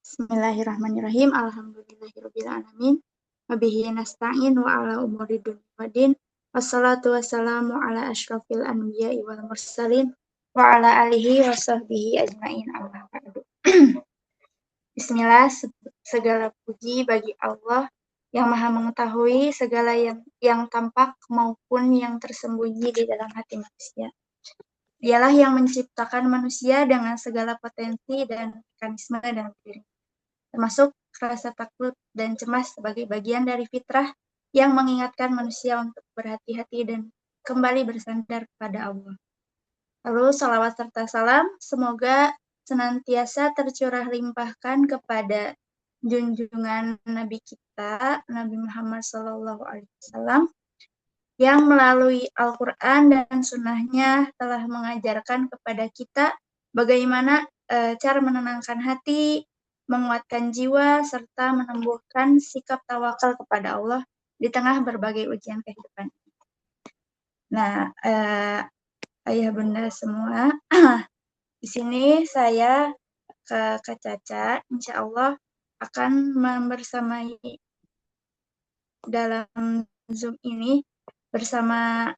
Bismillahirrahmanirrahim. Alhamdulillahirabbil alamin. Wabihi nasta'in wa ala umuri dunya waddin. Wassalatu wassalamu ala asyrafil anbiya'i wal mursalin wa ala alihi wa sahbihi ajmain amma ba'du. Bismillah, segala puji bagi Allah yang Maha mengetahui segala yang tampak maupun yang tersembunyi di dalam hati manusia. Dialah yang menciptakan manusia dengan segala potensi dan mekanisme dalam diri, termasuk rasa takut dan cemas sebagai bagian dari fitrah yang mengingatkan manusia untuk berhati-hati dan kembali bersandar kepada Allah. Lalu salawat serta salam semoga senantiasa tercurah limpahkan kepada junjungan Nabi kita, Nabi Muhammad SAW, yang melalui Al-Quran dan Sunnahnya telah mengajarkan kepada kita bagaimana cara menenangkan hati, menguatkan jiwa, serta menumbuhkan sikap tawakal kepada Allah di tengah berbagai ujian kehidupan. Nah, ayah bunda semua, di sini saya Kak Caca, insya Allah akan membersamai dalam Zoom ini bersama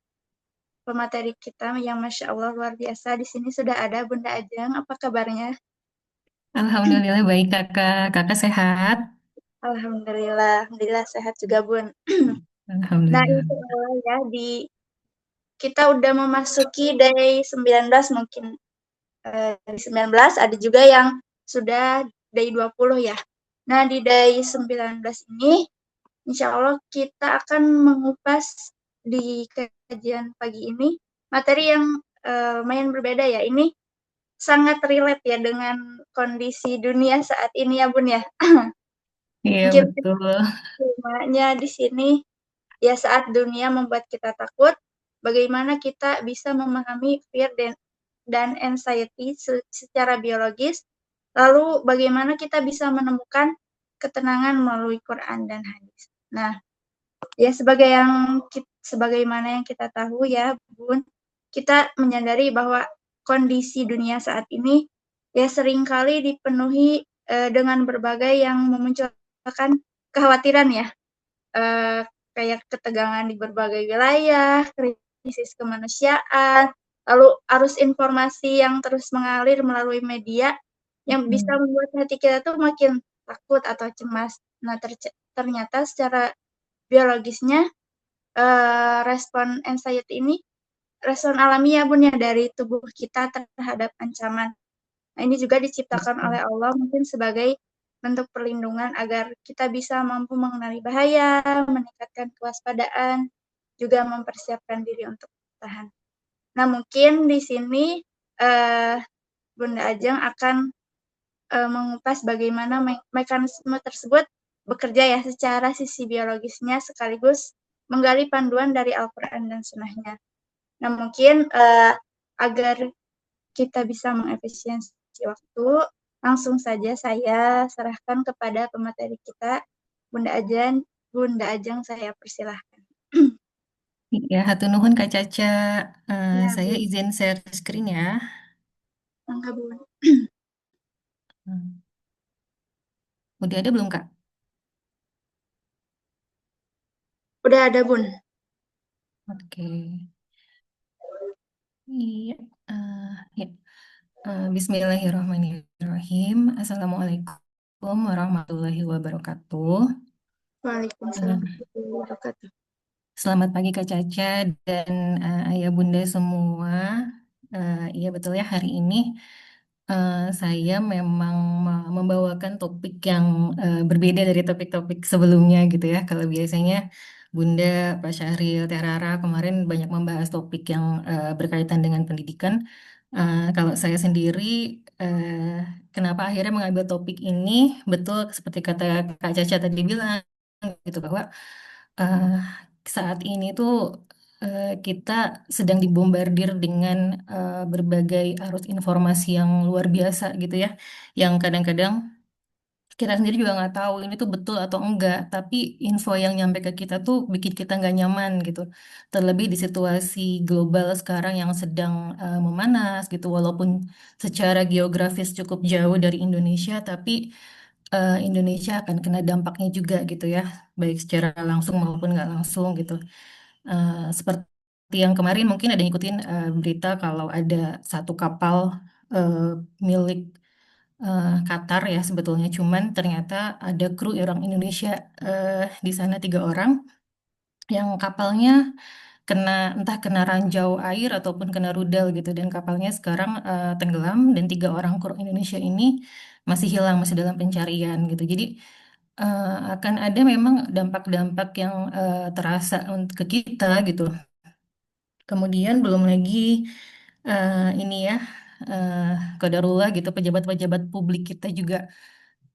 pemateri kita yang Masya Allah luar biasa. Di sini sudah ada Bunda Ajeng, apa kabarnya? Alhamdulillah baik kakak. Kakak sehat? Alhamdulillah sehat juga Bun. Nah, Alhamdulillah. insya Allah ya, kita udah memasuki day 19 mungkin. Di 19 ada juga yang sudah day 20 ya. Nah, di day 19 ini insya Allah kita akan mengupas di kajian pagi ini materi yang lumayan berbeda ya. Ini sangat relate ya dengan kondisi dunia saat ini ya Bun ya. Iya Mungkin betul. temanya di sini ya, saat dunia membuat kita takut, bagaimana kita bisa memahami fear dan anxiety secara biologis, lalu bagaimana kita bisa menemukan ketenangan melalui Quran dan hadis. Nah, ya sebagaimana yang kita tahu ya, Bun, kita menyadari bahwa kondisi dunia saat ini ya seringkali dipenuhi dengan berbagai yang memunculkan kekhawatiran ya, eh, kayak ketegangan di berbagai wilayah, krisis kemanusiaan, lalu arus informasi yang terus mengalir melalui media yang bisa Hmm. membuat hati kita tuh makin takut atau cemas. Nah, ternyata secara biologisnya respon anxiety ini respon alamiah Bun ya dari tubuh kita terhadap ancaman. Nah, ini juga diciptakan oleh Allah mungkin sebagai bentuk perlindungan agar kita bisa mampu mengenali bahaya, meningkatkan kewaspadaan, juga mempersiapkan diri untuk bertahan. Nah, mungkin di sini eh, Bunda Ajeng akan mengupas bagaimana mekanisme tersebut bekerja ya secara sisi biologisnya sekaligus menggali panduan dari Al-Quran dan Sunnahnya. Nah, mungkin agar kita bisa mengefisiensi waktu, langsung saja saya serahkan kepada pemateri kita, Bunda Ajeng. Bunda Ajeng, saya persilahkan. Ya, hatur nuhun Kak Caca. Ya, Saya Bu. izin share screen ya. Mangga, Bu. Hmm. Udah ada belum Kak? Udah ada, Bun. Oke. Iya. eh, ya. Bismillahirrahmanirrahim. Assalamualaikum warahmatullahi wabarakatuh. Waalaikumsalam Eh, warahmatullahi wabarakatuh. Selamat pagi Kak Caca dan ayah bunda semua. Iya betul ya, hari ini saya memang membawakan topik yang berbeda dari topik-topik sebelumnya gitu ya. Kalau biasanya Bunda, Pak Syahril, Teh Rara kemarin banyak membahas topik yang berkaitan dengan pendidikan. Kalau saya sendiri, kenapa akhirnya mengambil topik ini? Betul seperti kata Kak Caca tadi bilang gitu, bahwa eh, saat ini tuh kita sedang dibombardir dengan berbagai arus informasi yang luar biasa gitu ya, yang kadang-kadang kita sendiri juga nggak tahu ini tuh betul atau enggak, tapi info yang nyampe ke kita tuh bikin kita nggak nyaman gitu. Terlebih di situasi global sekarang yang sedang memanas gitu, walaupun secara geografis cukup jauh dari Indonesia, tapi Indonesia akan kena dampaknya juga gitu ya, baik secara langsung maupun nggak langsung gitu. Seperti yang kemarin mungkin ada yang ikutin berita kalau ada satu kapal eh, milik Qatar ya sebetulnya, cuman ternyata ada kru orang Indonesia di sana 3 orang yang kapalnya kena entah kena ranjau air ataupun kena rudal gitu, dan kapalnya sekarang tenggelam, dan 3 orang kru Indonesia ini masih hilang, masih dalam pencarian gitu. Jadi akan ada memang dampak-dampak yang terasa ke kita gitu. Kemudian belum lagi ini ya, eh, qadarullah gitu, pejabat-pejabat publik kita juga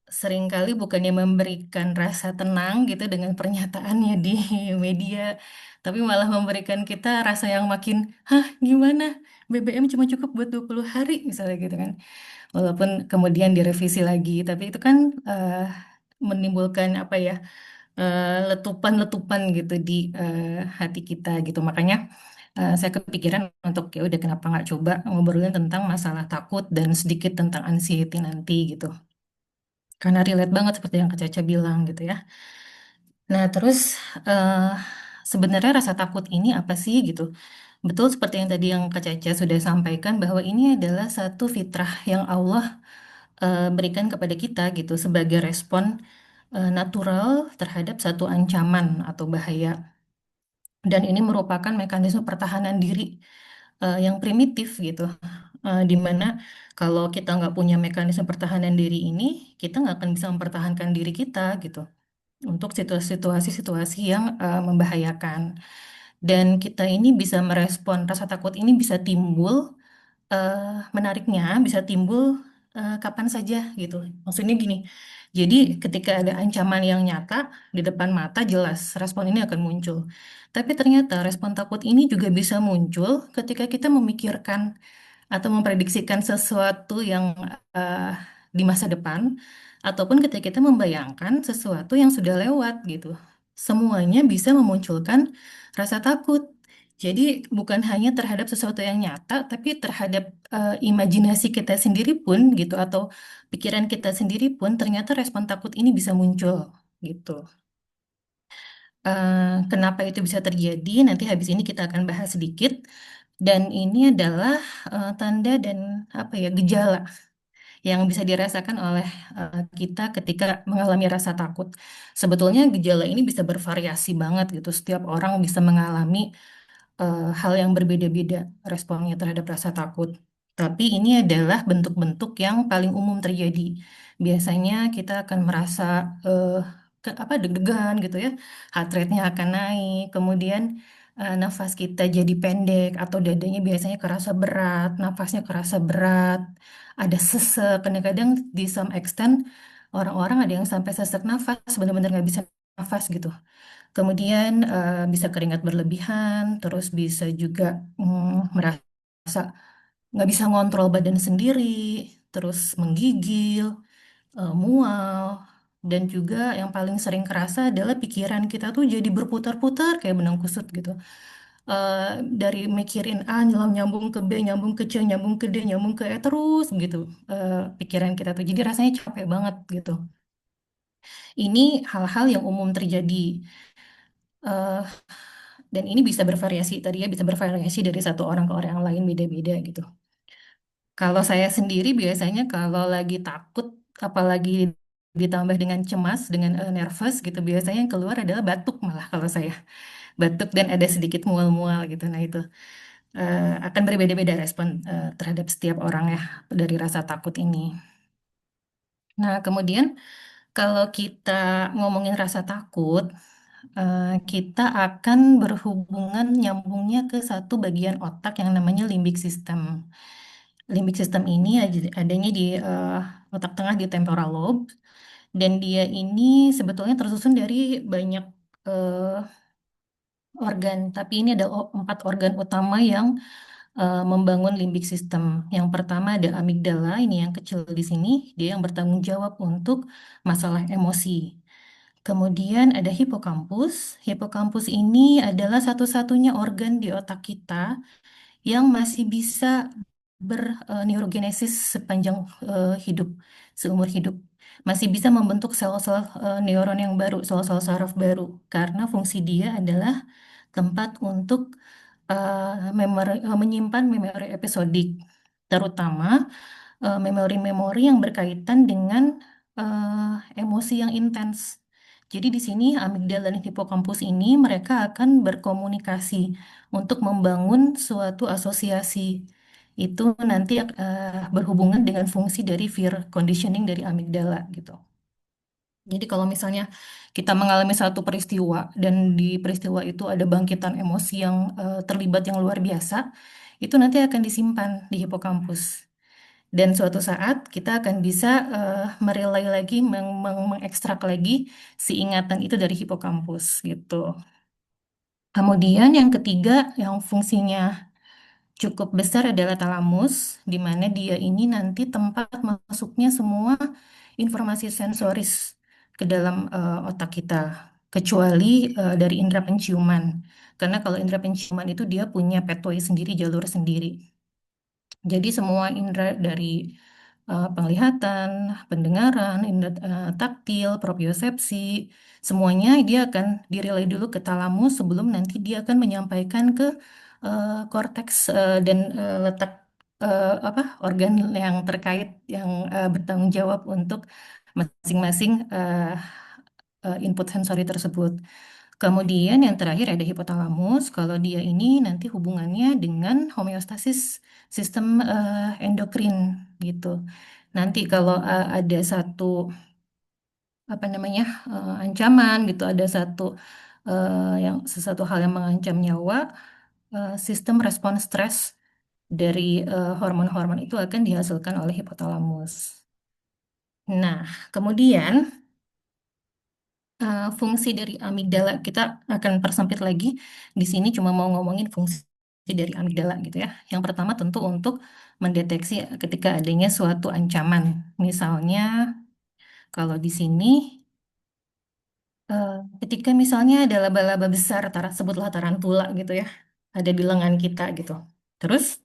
seringkali bukannya memberikan rasa tenang gitu dengan pernyataannya di media, tapi malah memberikan kita rasa yang makin, hah gimana? BBM cuma cukup buat 20 hari misalnya gitu kan. Walaupun kemudian direvisi lagi, tapi itu kan menimbulkan apa ya, letupan-letupan gitu di hati kita gitu. Makanya saya kepikiran untuk ya udah kenapa nggak coba ngobrolin tentang masalah takut dan sedikit tentang anxiety nanti gitu. Karena relate banget seperti yang Kak Caca bilang gitu ya. Nah, terus eh, sebenarnya rasa takut ini apa sih gitu? Betul seperti yang tadi yang Kak Caca sudah sampaikan bahwa ini adalah satu fitrah yang Allah berikan kepada kita gitu sebagai respon natural terhadap satu ancaman atau bahaya. Dan ini merupakan mekanisme pertahanan diri yang primitif gitu. Di mana kalau kita nggak punya mekanisme pertahanan diri ini, kita nggak akan bisa mempertahankan diri kita gitu untuk situasi-situasi yang membahayakan. Dan kita ini bisa merespon rasa takut ini bisa timbul, menariknya bisa timbul kapan saja gitu. Maksudnya gini, jadi ketika ada ancaman yang nyata di depan mata jelas respon ini akan muncul. Tapi ternyata respon takut ini juga bisa muncul ketika kita memikirkan atau memprediksikan sesuatu yang eh, di masa depan, ataupun ketika kita membayangkan sesuatu yang sudah lewat gitu. Semuanya bisa memunculkan rasa takut. Jadi bukan hanya terhadap sesuatu yang nyata, tapi terhadap imajinasi kita sendiri pun gitu, atau pikiran kita sendiri pun ternyata respon takut ini bisa muncul gitu. Kenapa itu bisa terjadi? Nanti habis ini kita akan bahas sedikit. Dan ini adalah tanda dan apa ya, gejala yang bisa dirasakan oleh kita ketika mengalami rasa takut. Sebetulnya gejala ini bisa bervariasi banget gitu. Setiap orang bisa mengalami hal yang berbeda-beda responnya terhadap rasa takut. Tapi ini adalah bentuk-bentuk yang paling umum terjadi. Biasanya kita akan merasa eh, apa deg-degan gitu ya, heart rate-nya akan naik, kemudian nafas kita jadi pendek atau dadanya biasanya kerasa berat, nafasnya kerasa berat, ada sesek. Kadang-kadang di some extent orang-orang ada yang sampai sesak nafas, benar-benar nggak bisa nafas gitu. Kemudian bisa keringat berlebihan, terus bisa juga merasa nggak bisa ngontrol badan sendiri, terus menggigil, mual, dan juga yang paling sering kerasa adalah pikiran kita tuh jadi berputar-putar kayak benang kusut gitu. Eh, dari mikirin A, nyambung ke B, nyambung ke C, nyambung ke D, nyambung ke E, terus gitu pikiran kita tuh. Jadi rasanya capek banget gitu. Ini hal-hal yang umum terjadi. Eh, dan ini bisa bervariasi tadi ya, bisa bervariasi dari satu orang ke orang yang lain, beda-beda gitu. Kalau saya sendiri biasanya kalau lagi takut, apalagi ditambah dengan cemas, dengan nervous gitu, biasanya yang keluar adalah batuk malah kalau saya. Batuk dan ada sedikit mual-mual gitu. Nah itu akan berbeda-beda respon terhadap setiap orang ya dari rasa takut ini. Nah kemudian kalau kita ngomongin rasa takut, kita akan berhubungan nyambungnya ke satu bagian otak yang namanya limbik system. Limbik system ini adanya di otak tengah di temporal lobe, dan dia ini sebetulnya tersusun dari banyak eh, organ, tapi ini ada 4 organ utama yang membangun limbik system. Yang pertama ada amigdala, ini yang kecil di sini, dia yang bertanggung jawab untuk masalah emosi. Kemudian ada hipokampus. Hipokampus ini adalah satu-satunya organ di otak kita yang masih bisa berneurogenesis sepanjang hidup, seumur hidup. masih bisa membentuk sel-sel neuron yang baru, sel-sel saraf baru, karena fungsi dia adalah tempat untuk menyimpan memori episodik, terutama memori-memori yang berkaitan dengan emosi yang intens. Jadi di sini amigdala dan hipokampus ini mereka akan berkomunikasi untuk membangun suatu asosiasi. Itu nanti berhubungan dengan fungsi dari fear conditioning dari amigdala gitu. Jadi kalau misalnya kita mengalami satu peristiwa dan di peristiwa itu ada bangkitan emosi yang terlibat yang luar biasa, itu nanti akan disimpan di hipokampus. Dan suatu saat kita akan bisa merelay lagi, mengekstrak lagi si ingatan itu dari hipokampus gitu. Kemudian yang ketiga yang fungsinya cukup besar adalah talamus, di mana dia ini nanti tempat masuknya semua informasi sensoris ke dalam otak kita, kecuali dari indera penciuman. Karena kalau indera penciuman itu dia punya pathway sendiri, jalur sendiri. Jadi semua indera dari penglihatan, pendengaran, indera taktil, propriosepsi, semuanya dia akan direlay dulu ke talamus sebelum nanti dia akan menyampaikan ke korteks dan letak apa organ yang terkait yang bertanggung jawab untuk masing-masing input sensori tersebut. Kemudian yang terakhir ada hipotalamus. Kalau dia ini nanti hubungannya dengan homeostasis sistem endokrin gitu. Nanti kalau ada satu apa namanya ancaman gitu, ada satu yang sesuatu hal yang mengancam nyawa, sistem respon stres dari hormon-hormon itu akan dihasilkan oleh hipotalamus. Nah, kemudian fungsi dari amigdala kita akan persempit lagi. Di sini cuma mau ngomongin fungsi dari amigdala gitu ya. Yang pertama tentu untuk mendeteksi ketika adanya suatu ancaman. Misalnya kalau di sini eh, ketika misalnya ada laba-laba besar, sebutlah tarantula gitu ya, ada di lengan kita gitu. Terus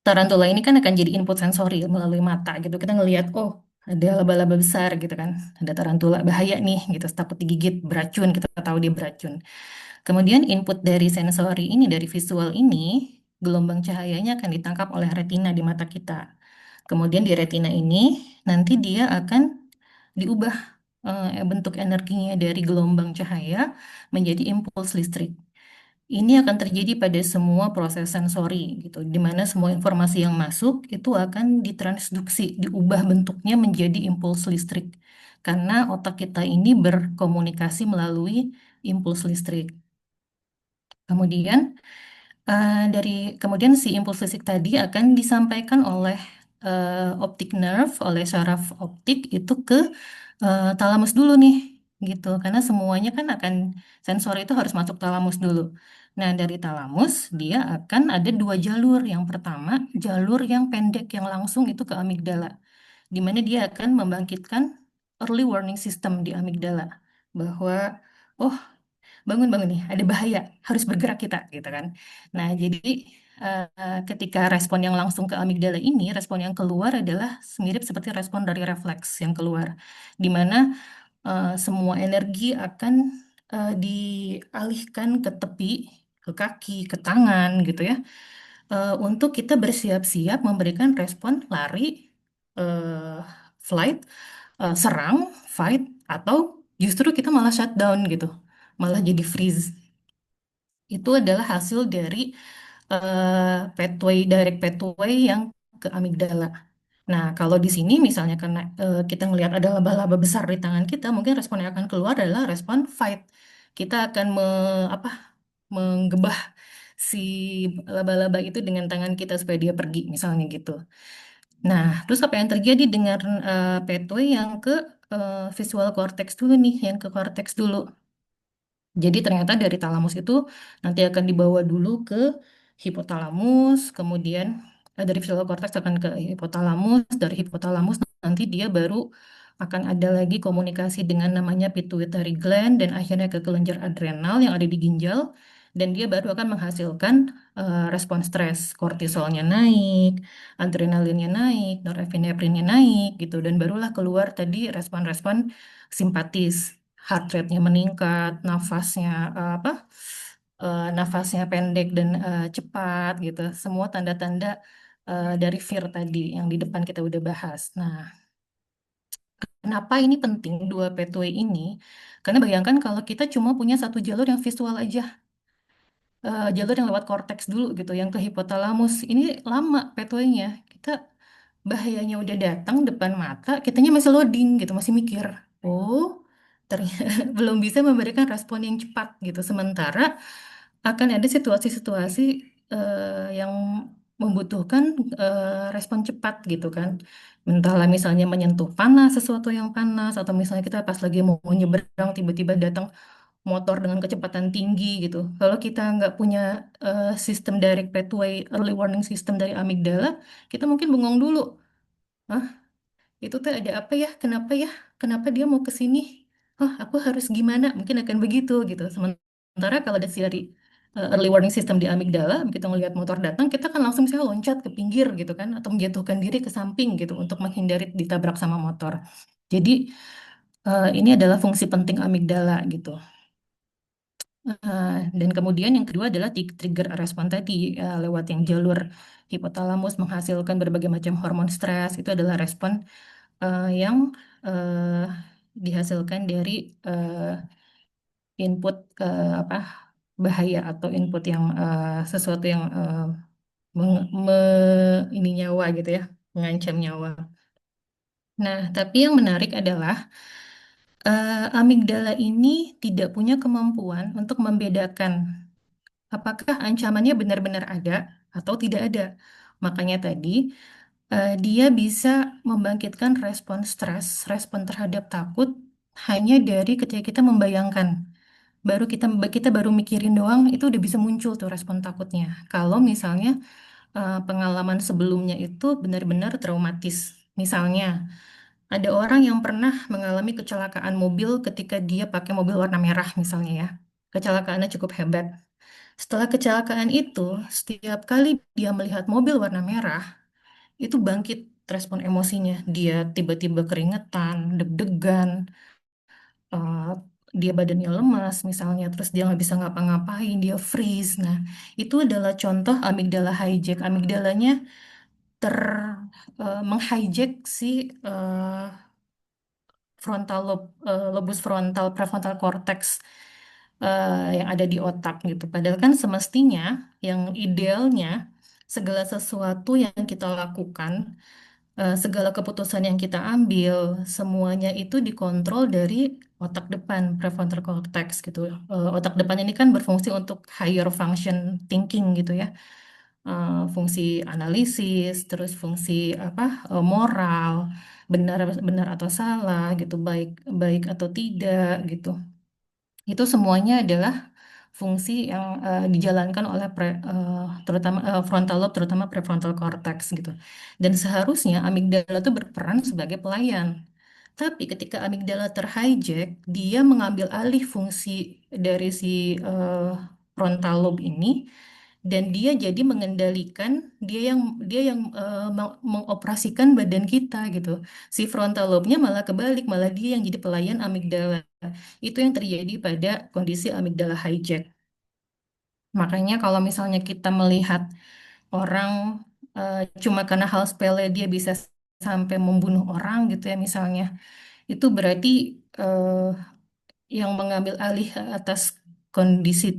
tarantula ini kan akan jadi input sensori melalui mata gitu. Kita ngelihat, oh ada laba-laba besar gitu kan, ada tarantula bahaya nih gitu, takut digigit beracun, kita tahu dia beracun. Kemudian input dari sensori ini, dari visual ini, gelombang cahayanya akan ditangkap oleh retina di mata kita. Kemudian di retina ini nanti dia akan diubah bentuk energinya dari gelombang cahaya menjadi impuls listrik. Ini akan terjadi pada semua proses sensori gitu, di mana semua informasi yang masuk itu akan ditransduksi, diubah bentuknya menjadi impuls listrik. Karena otak kita ini berkomunikasi melalui impuls listrik. Kemudian dari kemudian si impuls listrik tadi akan disampaikan oleh optic nerve, oleh saraf optik itu ke talamus dulu nih, gitu. Karena semuanya kan akan sensor itu harus masuk talamus dulu. Nah, dari talamus dia akan ada dua jalur. Yang pertama, jalur yang pendek yang langsung itu ke amigdala, di mana dia akan membangkitkan early warning system di amigdala bahwa oh bangun-bangun nih, ada bahaya, harus bergerak kita, gitu kan. Nah, jadi ketika respon yang langsung ke amigdala ini, respon yang keluar adalah mirip seperti respon dari refleks yang keluar, di mana semua energi akan dialihkan ke tepi, ke kaki, ke tangan, gitu ya, untuk kita bersiap-siap memberikan respon lari, eh, flight, serang, fight, atau justru kita malah shutdown gitu, malah jadi freeze. Itu adalah hasil dari pathway, direct pathway yang ke amigdala. Nah, kalau di sini misalnya karena kita ngelihat ada laba-laba besar di tangan kita, mungkin respon yang akan keluar adalah respon fight. Kita akan apa, menggebah si laba-laba itu dengan tangan kita supaya dia pergi, misalnya gitu. Nah, terus apa yang terjadi dengan pathway yang ke visual cortex dulu nih, yang ke cortex dulu. Jadi ternyata dari talamus itu nanti akan dibawa dulu ke hipotalamus, kemudian dari visual cortex akan ke hipotalamus, dari hipotalamus nanti dia baru akan ada lagi komunikasi dengan namanya pituitary gland dan akhirnya ke kelenjar adrenal yang ada di ginjal. dan dia baru akan menghasilkan respon stres, kortisolnya naik, adrenalinnya naik, norepinefrinnya naik gitu, dan barulah keluar tadi respon-respon simpatis, heart rate-nya meningkat, nafasnya pendek dan cepat gitu, semua tanda-tanda dari fear tadi yang di depan kita udah bahas. Nah, kenapa ini penting dua pathway ini? Karena bayangkan kalau kita cuma punya satu jalur yang visual aja, jalur yang lewat korteks dulu gitu, yang ke hipotalamus. Ini lama pathway-nya. Kita bahayanya udah datang depan mata, kitanya masih loading gitu, masih mikir. Oh, ternyata belum bisa memberikan respon yang cepat gitu. Sementara akan ada situasi-situasi yang membutuhkan respon cepat gitu kan. Entahlah misalnya menyentuh panas, sesuatu yang panas, atau misalnya kita pas lagi mau nyeberang tiba-tiba datang motor dengan kecepatan tinggi gitu. Kalau kita nggak punya sistem direct pathway early warning system dari amigdala, kita mungkin bengong dulu. Hah, itu tuh ada apa ya? Kenapa ya? Kenapa dia mau ke sini? Oh, aku harus gimana? Mungkin akan begitu gitu. Sementara kalau dari early warning system di amigdala, begitu ngelihat motor datang, kita kan langsung misalnya loncat ke pinggir gitu kan, atau menjatuhkan diri ke samping gitu untuk menghindari ditabrak sama motor. Jadi ini adalah fungsi penting amigdala gitu. Dan kemudian yang kedua adalah trigger respon tadi, lewat yang jalur hipotalamus menghasilkan berbagai macam hormon stres. Itu adalah respon yang eh, dihasilkan dari eh, input apa bahaya atau input yang sesuatu yang ini nyawa gitu ya, mengancam nyawa. Nah, tapi yang menarik adalah amigdala ini tidak punya kemampuan untuk membedakan apakah ancamannya benar-benar ada atau tidak ada. Makanya tadi dia bisa membangkitkan respon stres, respon terhadap takut hanya dari ketika kita membayangkan. Baru kita baru mikirin doang itu udah bisa muncul tuh respon takutnya. Kalau misalnya pengalaman sebelumnya itu benar-benar traumatis. Misalnya ada orang yang pernah mengalami kecelakaan mobil ketika dia pakai mobil warna merah misalnya ya. Kecelakaannya cukup hebat. Setelah kecelakaan itu, setiap kali dia melihat mobil warna merah, itu bangkit respon emosinya. Dia tiba-tiba keringetan, deg-degan, eh, dia badannya lemas misalnya, terus dia nggak bisa ngapa-ngapain, dia freeze. Nah, itu adalah contoh amigdala hijack. Amigdalanya ter menghijack si lobus frontal, prefrontal cortex yang ada di otak gitu. Padahal kan semestinya yang idealnya segala sesuatu yang kita lakukan, segala keputusan yang kita ambil, semuanya itu dikontrol dari otak depan, prefrontal cortex gitu. Otak depan ini kan berfungsi untuk higher function thinking gitu ya. Fungsi analisis, terus fungsi apa moral, benar benar atau salah gitu, baik baik atau tidak gitu. Itu semuanya adalah fungsi yang dijalankan oleh terutama frontal lobe, terutama prefrontal cortex gitu. Dan seharusnya amigdala itu berperan sebagai pelayan. Tapi ketika amigdala terhijack, dia mengambil alih fungsi dari si frontal lobe ini dan dia jadi mengendalikan dia yang mengoperasikan badan kita gitu. Si frontal lobe-nya malah kebalik, malah dia yang jadi pelayan amigdala. Itu yang terjadi pada kondisi amigdala hijack. Makanya kalau misalnya kita melihat orang cuma karena hal sepele dia bisa sampai membunuh orang gitu ya misalnya, itu berarti eh, yang mengambil alih atas kondisi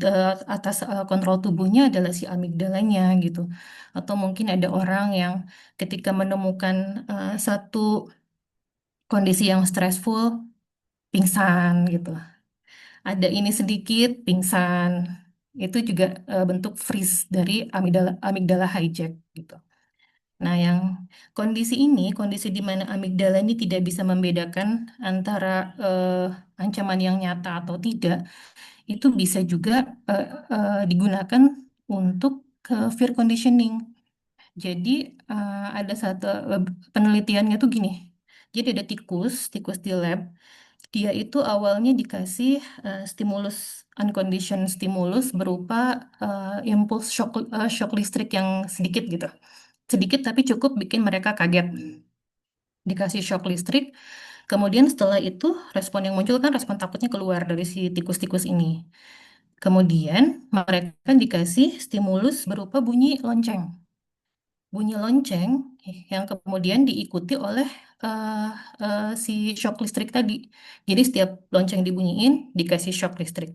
atas kontrol tubuhnya adalah si amigdalanya gitu. Atau mungkin ada orang yang ketika menemukan satu kondisi yang stressful pingsan gitu. Ada ini sedikit pingsan. Itu juga bentuk freeze dari amigdala hijack gitu. Nah, yang kondisi di mana amigdala ini tidak bisa membedakan antara ancaman yang nyata atau tidak, itu bisa juga eh, digunakan untuk fear conditioning. Jadi ada satu penelitiannya tuh gini. Jadi ada tikus di lab. Dia itu awalnya dikasih stimulus unconditioned stimulus berupa impulse shock listrik yang sedikit gitu. Sedikit tapi cukup bikin mereka kaget. Dikasih shock listrik, kemudian setelah itu respon yang muncul kan respon takutnya keluar dari si tikus-tikus ini. Kemudian mereka dikasih stimulus berupa bunyi lonceng. Bunyi lonceng yang kemudian diikuti oleh eh, si shock listrik tadi. Jadi setiap lonceng dibunyiin dikasih shock listrik.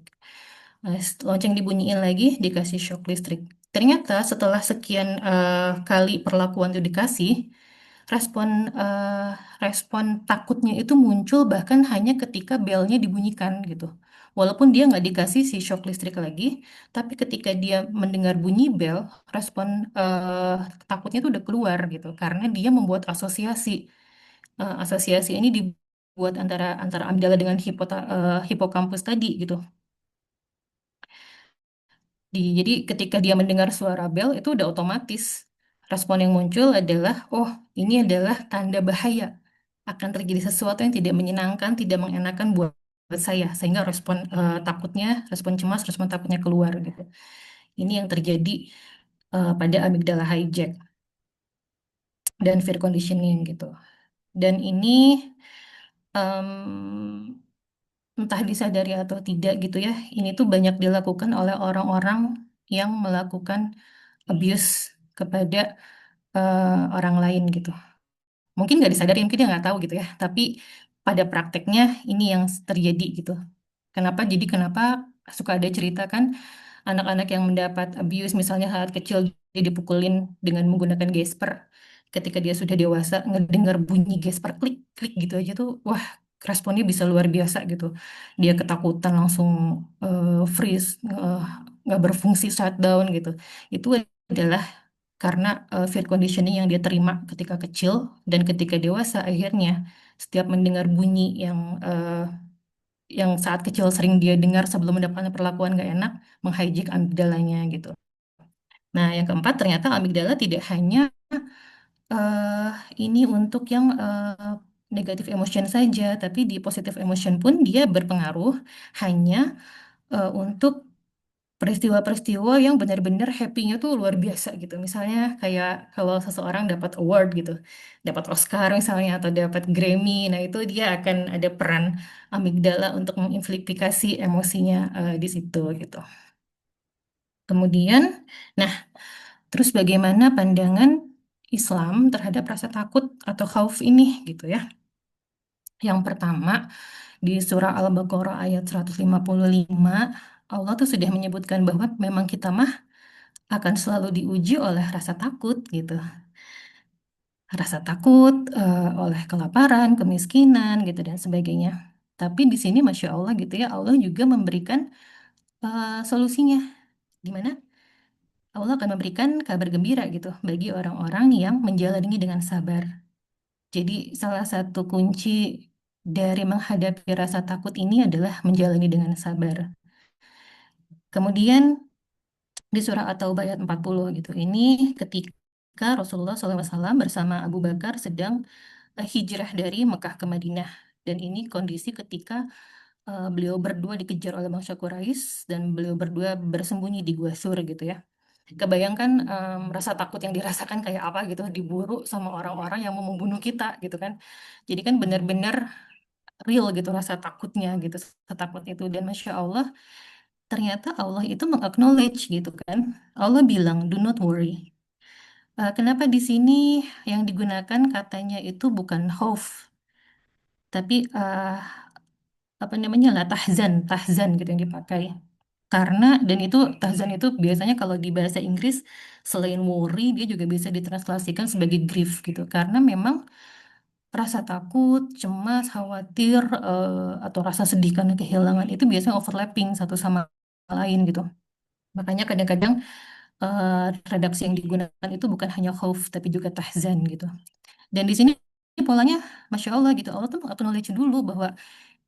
Lonceng dibunyiin lagi dikasih shock listrik. Ternyata setelah sekian kali perlakuan itu dikasih, respon eh, respon takutnya itu muncul bahkan hanya ketika belnya dibunyikan gitu. Walaupun dia nggak dikasih si shock listrik lagi, tapi ketika dia mendengar bunyi bel, respon eh, takutnya itu udah keluar gitu, karena dia membuat asosiasi. Asosiasi ini dibuat antara antara amigdala dengan hipokampus tadi gitu. Jadi ketika dia mendengar suara bel itu udah otomatis respon yang muncul adalah, oh ini adalah tanda bahaya. Akan terjadi sesuatu yang tidak menyenangkan, tidak mengenakan buat saya. Sehingga respon takutnya, respon cemas, respon takutnya keluar gitu. Ini yang terjadi pada amigdala hijack dan fear conditioning gitu. Dan ini em, entah disadari atau tidak gitu ya, ini tuh banyak dilakukan oleh orang-orang yang melakukan abuse kepada orang lain gitu. Mungkin nggak disadari, mungkin dia nggak tahu gitu ya. Tapi pada prakteknya ini yang terjadi gitu. Kenapa suka ada cerita kan anak-anak yang mendapat abuse misalnya saat kecil dia dipukulin dengan menggunakan gesper. Ketika dia sudah dewasa ngedengar bunyi gesper klik klik gitu aja tuh wah responnya bisa luar biasa gitu. Dia ketakutan langsung freeze, nggak berfungsi shutdown gitu. Itu adalah karena fear conditioning yang dia terima ketika kecil dan ketika dewasa akhirnya setiap mendengar bunyi yang saat kecil sering dia dengar sebelum mendapatkan perlakuan gak enak menghijack amigdalanya gitu. Nah, yang keempat ternyata amigdala tidak hanya eh, ini untuk yang negatif emotion saja, tapi di positive emotion pun dia berpengaruh hanya untuk peristiwa-peristiwa yang benar-benar happy-nya tuh luar biasa gitu. Misalnya kayak kalau seseorang dapat award gitu, dapat Oscar misalnya atau dapat Grammy, nah itu dia akan ada peran amigdala untuk mengamplifikasi emosinya di situ gitu. Kemudian, nah terus bagaimana pandangan Islam terhadap rasa takut atau khauf ini gitu ya. Yang pertama, di surah Al-Baqarah ayat 155, Allah tuh sudah menyebutkan bahwa memang kita mah akan selalu diuji oleh rasa takut gitu. Rasa takut oleh kelaparan, kemiskinan gitu dan sebagainya. Tapi di sini Masya Allah gitu ya, Allah juga memberikan solusinya. Di mana Allah akan memberikan kabar gembira gitu bagi orang-orang yang menjalaninya dengan sabar. Jadi salah satu kunci dari menghadapi rasa takut ini adalah menjalani dengan sabar. Kemudian di surah At-Taubah ayat 40 gitu. Ini ketika Rasulullah SAW bersama Abu Bakar sedang hijrah dari Mekah ke Madinah. Dan ini kondisi ketika beliau berdua dikejar oleh bangsa Quraisy dan beliau berdua bersembunyi di Gua Sur gitu ya. Kebayangkan rasa takut yang dirasakan kayak apa gitu, diburu sama orang-orang yang mau membunuh kita gitu kan. Jadi kan benar-benar real gitu rasa takutnya gitu, setakut itu. Dan Masya Allah, ternyata Allah itu mengaknowledge gitu kan. Allah bilang, do not worry. Kenapa di sini yang digunakan katanya itu bukan khauf, tapi apa namanya lah tahzan, tahzan gitu yang dipakai. Karena dan itu tahzan itu biasanya kalau di bahasa Inggris selain worry dia juga bisa ditranslasikan sebagai grief gitu. Karena memang rasa takut, cemas, khawatir atau rasa sedih karena kehilangan itu biasanya overlapping satu sama lain gitu. Makanya kadang-kadang redaksi yang digunakan itu bukan hanya khauf tapi juga tahzan gitu. Dan di sini polanya Masya Allah gitu. Allah tuh acknowledge dulu bahwa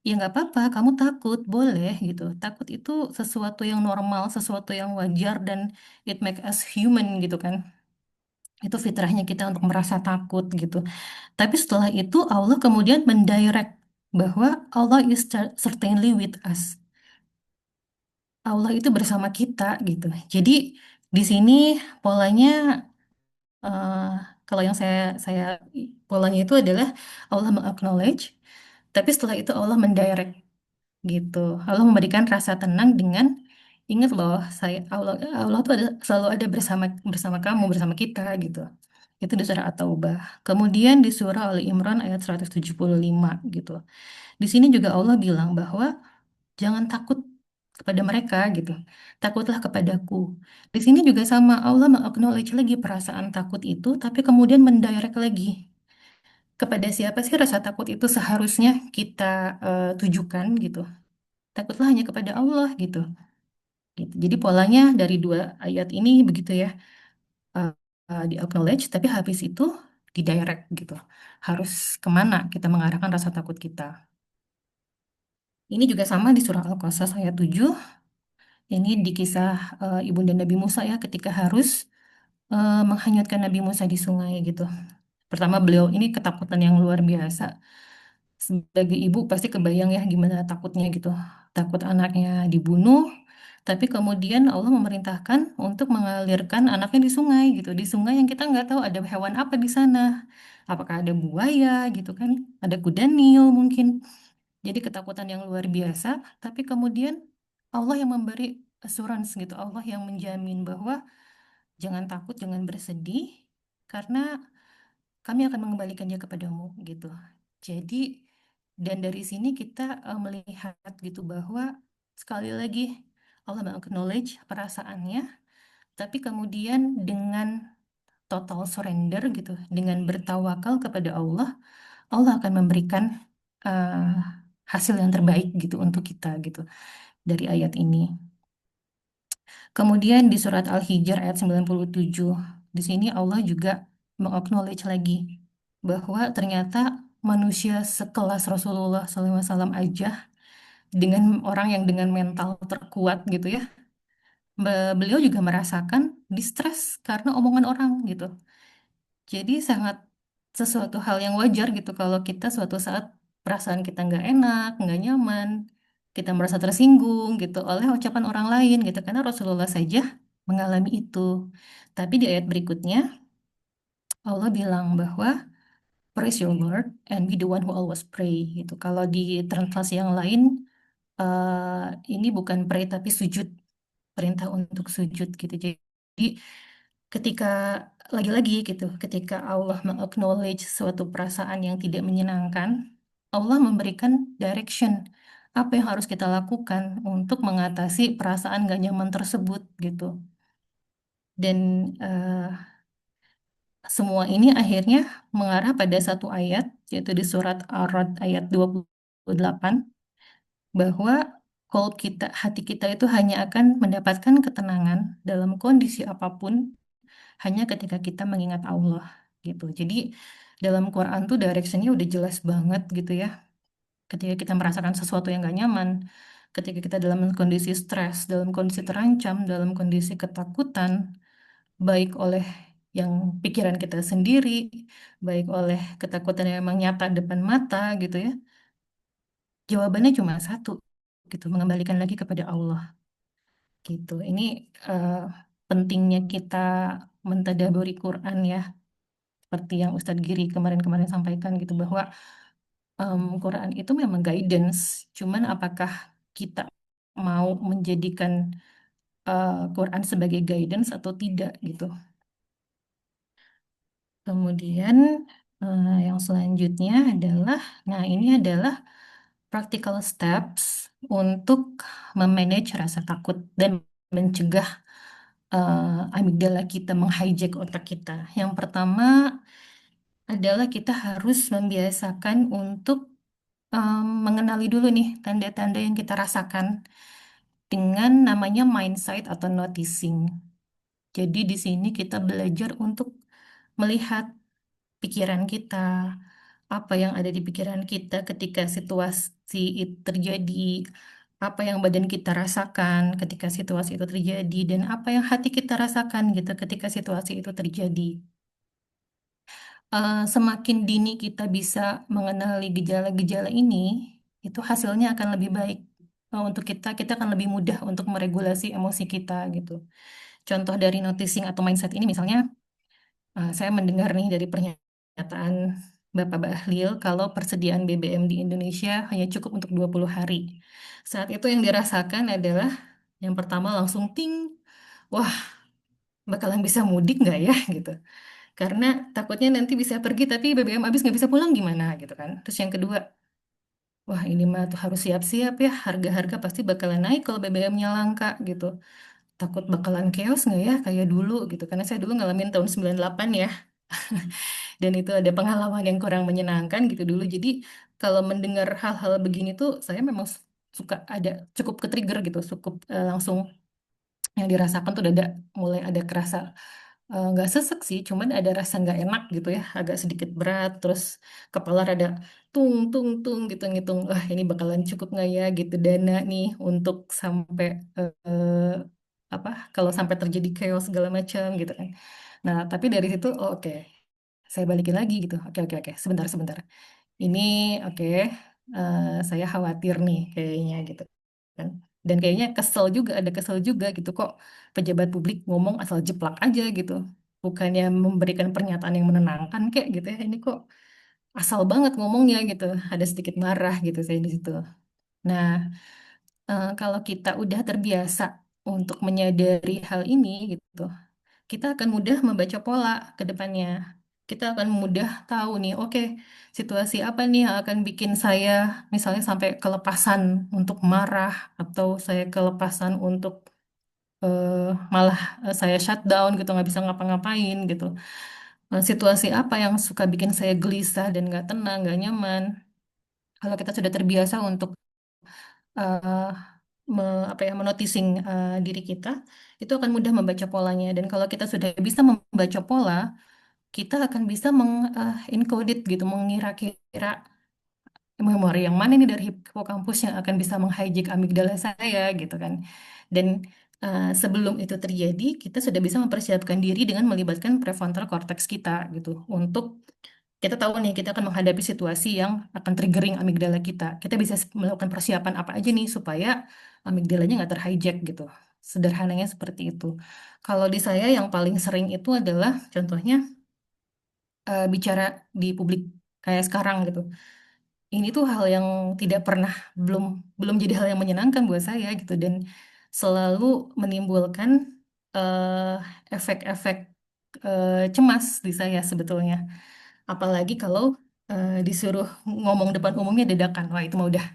ya nggak apa-apa, kamu takut, boleh gitu. Takut itu sesuatu yang normal, sesuatu yang wajar dan it make us human gitu kan. Itu fitrahnya kita untuk merasa takut gitu. Tapi setelah itu Allah kemudian mendirect bahwa Allah is certainly with us. Allah itu bersama kita gitu. Jadi di sini polanya, eh, kalau yang saya polanya itu adalah Allah meng-acknowledge, tapi setelah itu Allah mendirect gitu. Allah memberikan rasa tenang dengan ingat loh, Allah tuh selalu ada bersama bersama kamu, bersama kita gitu. Itu di surah At-Taubah. Kemudian di surah Ali Imran ayat 175 gitu. Di sini juga Allah bilang bahwa jangan takut kepada mereka gitu. Takutlah kepadaku. Di sini juga sama, Allah meng-acknowledge lagi perasaan takut itu, tapi kemudian mendirect lagi. Kepada siapa sih rasa takut itu seharusnya kita tujukan gitu. Takutlah hanya kepada Allah gitu. Gitu. Jadi polanya dari dua ayat ini begitu ya, eh, di acknowledge, tapi habis itu di direct gitu. Harus kemana kita mengarahkan rasa takut kita. Ini juga sama di surah Al-Qasas ayat 7. Ini di kisah ibunda Nabi Musa ya, ketika harus menghanyutkan Nabi Musa di sungai gitu. Pertama beliau ini ketakutan yang luar biasa. Sebagai ibu pasti kebayang ya gimana takutnya gitu. Takut anaknya dibunuh, tapi kemudian Allah memerintahkan untuk mengalirkan anaknya di sungai gitu. Di sungai yang kita nggak tahu ada hewan apa di sana. Apakah ada buaya gitu kan? Ada kuda Nil mungkin. Jadi ketakutan yang luar biasa, tapi kemudian Allah yang memberi assurance gitu. Allah yang menjamin bahwa jangan takut, jangan bersedih, karena kami akan mengembalikannya kepadamu gitu. Jadi dan dari sini kita melihat gitu bahwa sekali lagi Allah acknowledge perasaannya, tapi kemudian dengan total surrender gitu, dengan bertawakal kepada Allah, Allah akan memberikan eh, hasil yang terbaik gitu untuk kita gitu dari ayat ini. Kemudian di surat Al-Hijr ayat 97, di sini Allah juga meng-acknowledge lagi bahwa ternyata manusia sekelas Rasulullah SAW aja dengan orang yang dengan mental terkuat gitu ya, beliau juga merasakan distress karena omongan orang gitu. Jadi sangat sesuatu hal yang wajar gitu kalau kita suatu saat perasaan kita nggak enak, nggak nyaman, kita merasa tersinggung gitu oleh ucapan orang lain gitu. Karena Rasulullah saja mengalami itu. Tapi di ayat berikutnya Allah bilang bahwa praise your Lord and be the one who always pray gitu. Kalau di translasi yang lain ini bukan pray tapi sujud, perintah untuk sujud gitu. Jadi ketika lagi-lagi gitu, ketika Allah meng-acknowledge suatu perasaan yang tidak menyenangkan, Allah memberikan direction apa yang harus kita lakukan untuk mengatasi perasaan gak nyaman tersebut gitu. Dan semua ini akhirnya mengarah pada satu ayat, yaitu di surat Ar-Ra'd ayat 28, bahwa kalau hati kita itu hanya akan mendapatkan ketenangan dalam kondisi apapun hanya ketika kita mengingat Allah gitu. Jadi dalam Quran tuh directionnya udah jelas banget gitu ya. Ketika kita merasakan sesuatu yang gak nyaman, ketika kita dalam kondisi stres, dalam kondisi terancam, dalam kondisi ketakutan, baik oleh yang pikiran kita sendiri, baik oleh ketakutan yang memang nyata depan mata gitu ya. Jawabannya cuma satu gitu, mengembalikan lagi kepada Allah gitu. Ini eh, pentingnya kita mentadaburi Quran ya, seperti yang Ustadz Giri kemarin-kemarin sampaikan gitu bahwa Quran itu memang guidance, cuman apakah kita mau menjadikan Quran sebagai guidance atau tidak gitu. Kemudian yang selanjutnya adalah, nah ini adalah practical steps untuk memanage rasa takut dan mencegah amigdala kita menghijack otak kita. Yang pertama adalah kita harus membiasakan untuk mengenali dulu nih tanda-tanda yang kita rasakan dengan namanya mindsight atau noticing. Jadi di sini kita belajar untuk melihat pikiran kita, apa yang ada di pikiran kita ketika situasi itu terjadi, apa yang badan kita rasakan ketika situasi itu terjadi, dan apa yang hati kita rasakan gitu ketika situasi itu terjadi. Semakin dini kita bisa mengenali gejala-gejala ini, itu hasilnya akan lebih baik. untuk kita akan lebih mudah untuk meregulasi emosi kita gitu. Contoh dari noticing atau mindset ini misalnya, saya mendengar nih dari pernyataan Bapak Bahlil kalau persediaan BBM di Indonesia hanya cukup untuk 20 hari. Saat itu yang dirasakan adalah yang pertama langsung ting, wah bakalan bisa mudik nggak ya gitu. Karena takutnya nanti bisa pergi tapi BBM habis nggak bisa pulang gimana gitu kan. Terus yang kedua, wah ini mah tuh harus siap-siap ya, harga-harga pasti bakalan naik kalau BBM-nya langka gitu. Takut bakalan chaos nggak ya kayak dulu gitu. Karena saya dulu ngalamin tahun 98 ya. Dan itu ada pengalaman yang kurang menyenangkan gitu dulu. Jadi kalau mendengar hal-hal begini tuh saya memang suka ada cukup ke trigger gitu, cukup langsung yang dirasakan tuh udah ada mulai ada kerasa nggak sesek sih, cuman ada rasa nggak enak gitu ya, agak sedikit berat, terus kepala rada tung tung tung gitu ngitung, ini bakalan cukup nggak ya gitu dana nih untuk sampai apa kalau sampai terjadi chaos segala macam gitu kan. Nah tapi dari situ oh, oke saya balikin lagi gitu, oke oke oke sebentar sebentar ini oke saya khawatir nih kayaknya gitu kan. Dan kayaknya kesel juga, ada kesel juga gitu kok pejabat publik ngomong asal jeplak aja gitu. Bukannya memberikan pernyataan yang menenangkan kayak gitu ya. Ini kok asal banget ngomongnya gitu. Ada sedikit marah gitu saya di situ. Nah, kalau kita udah terbiasa untuk menyadari hal ini gitu, kita akan mudah membaca pola ke depannya. Kita akan mudah tahu nih, oke, situasi apa nih yang akan bikin saya misalnya sampai kelepasan untuk marah atau saya kelepasan untuk eh, malah saya shutdown gitu, nggak bisa ngapa-ngapain gitu. Situasi apa yang suka bikin saya gelisah dan nggak tenang, nggak nyaman. Kalau kita sudah terbiasa untuk eh, apa ya, menoticing diri kita, itu akan mudah membaca polanya. Dan kalau kita sudah bisa membaca pola, kita akan bisa mengencode gitu, mengira-kira memori yang mana nih dari hippocampus yang akan bisa menghijack amigdala saya gitu kan. Dan sebelum itu terjadi, kita sudah bisa mempersiapkan diri dengan melibatkan prefrontal cortex kita gitu untuk kita tahu nih kita akan menghadapi situasi yang akan triggering amigdala kita. Kita bisa melakukan persiapan apa aja nih supaya amigdalanya nggak terhijack gitu. Sederhananya seperti itu. Kalau di saya yang paling sering itu adalah contohnya bicara di publik kayak sekarang gitu. Ini tuh hal yang tidak pernah belum belum jadi hal yang menyenangkan buat saya gitu dan selalu menimbulkan eh, efek-efek cemas di saya sebetulnya. Apalagi kalau disuruh ngomong depan umumnya dadakan, wah itu mah udah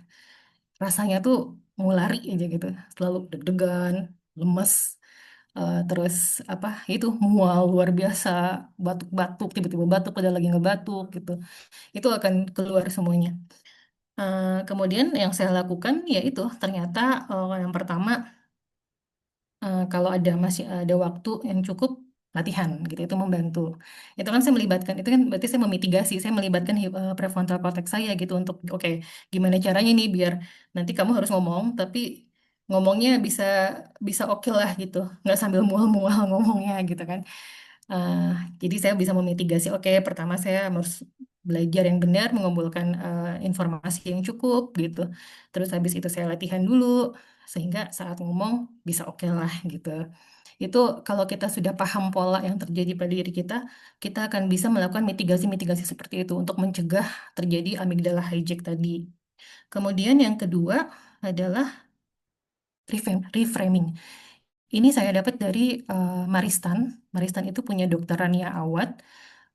rasanya tuh mau lari aja gitu, selalu deg-degan, lemes, terus apa itu mual luar biasa, batuk-batuk tiba-tiba batuk padahal lagi ngebatuk gitu, itu akan keluar semuanya. Kemudian yang saya lakukan yaitu ternyata yang pertama kalau ada masih ada waktu yang cukup latihan gitu itu membantu. Itu kan saya melibatkan itu kan berarti saya memitigasi, saya melibatkan prefrontal cortex saya gitu untuk oke gimana caranya nih biar nanti kamu harus ngomong tapi ngomongnya bisa bisa oke lah gitu, nggak sambil mual-mual ngomongnya gitu kan. Eh, jadi saya bisa memitigasi. Oke, pertama saya harus belajar yang benar, mengumpulkan informasi yang cukup gitu. Terus habis itu saya latihan dulu sehingga saat ngomong bisa oke lah gitu. Itu kalau kita sudah paham pola yang terjadi pada diri kita akan bisa melakukan mitigasi-mitigasi seperti itu untuk mencegah terjadi amigdala hijack tadi. Kemudian yang kedua adalah reframing. Ini saya dapat dari Maristan. Maristan itu punya Dr. Rania Awad.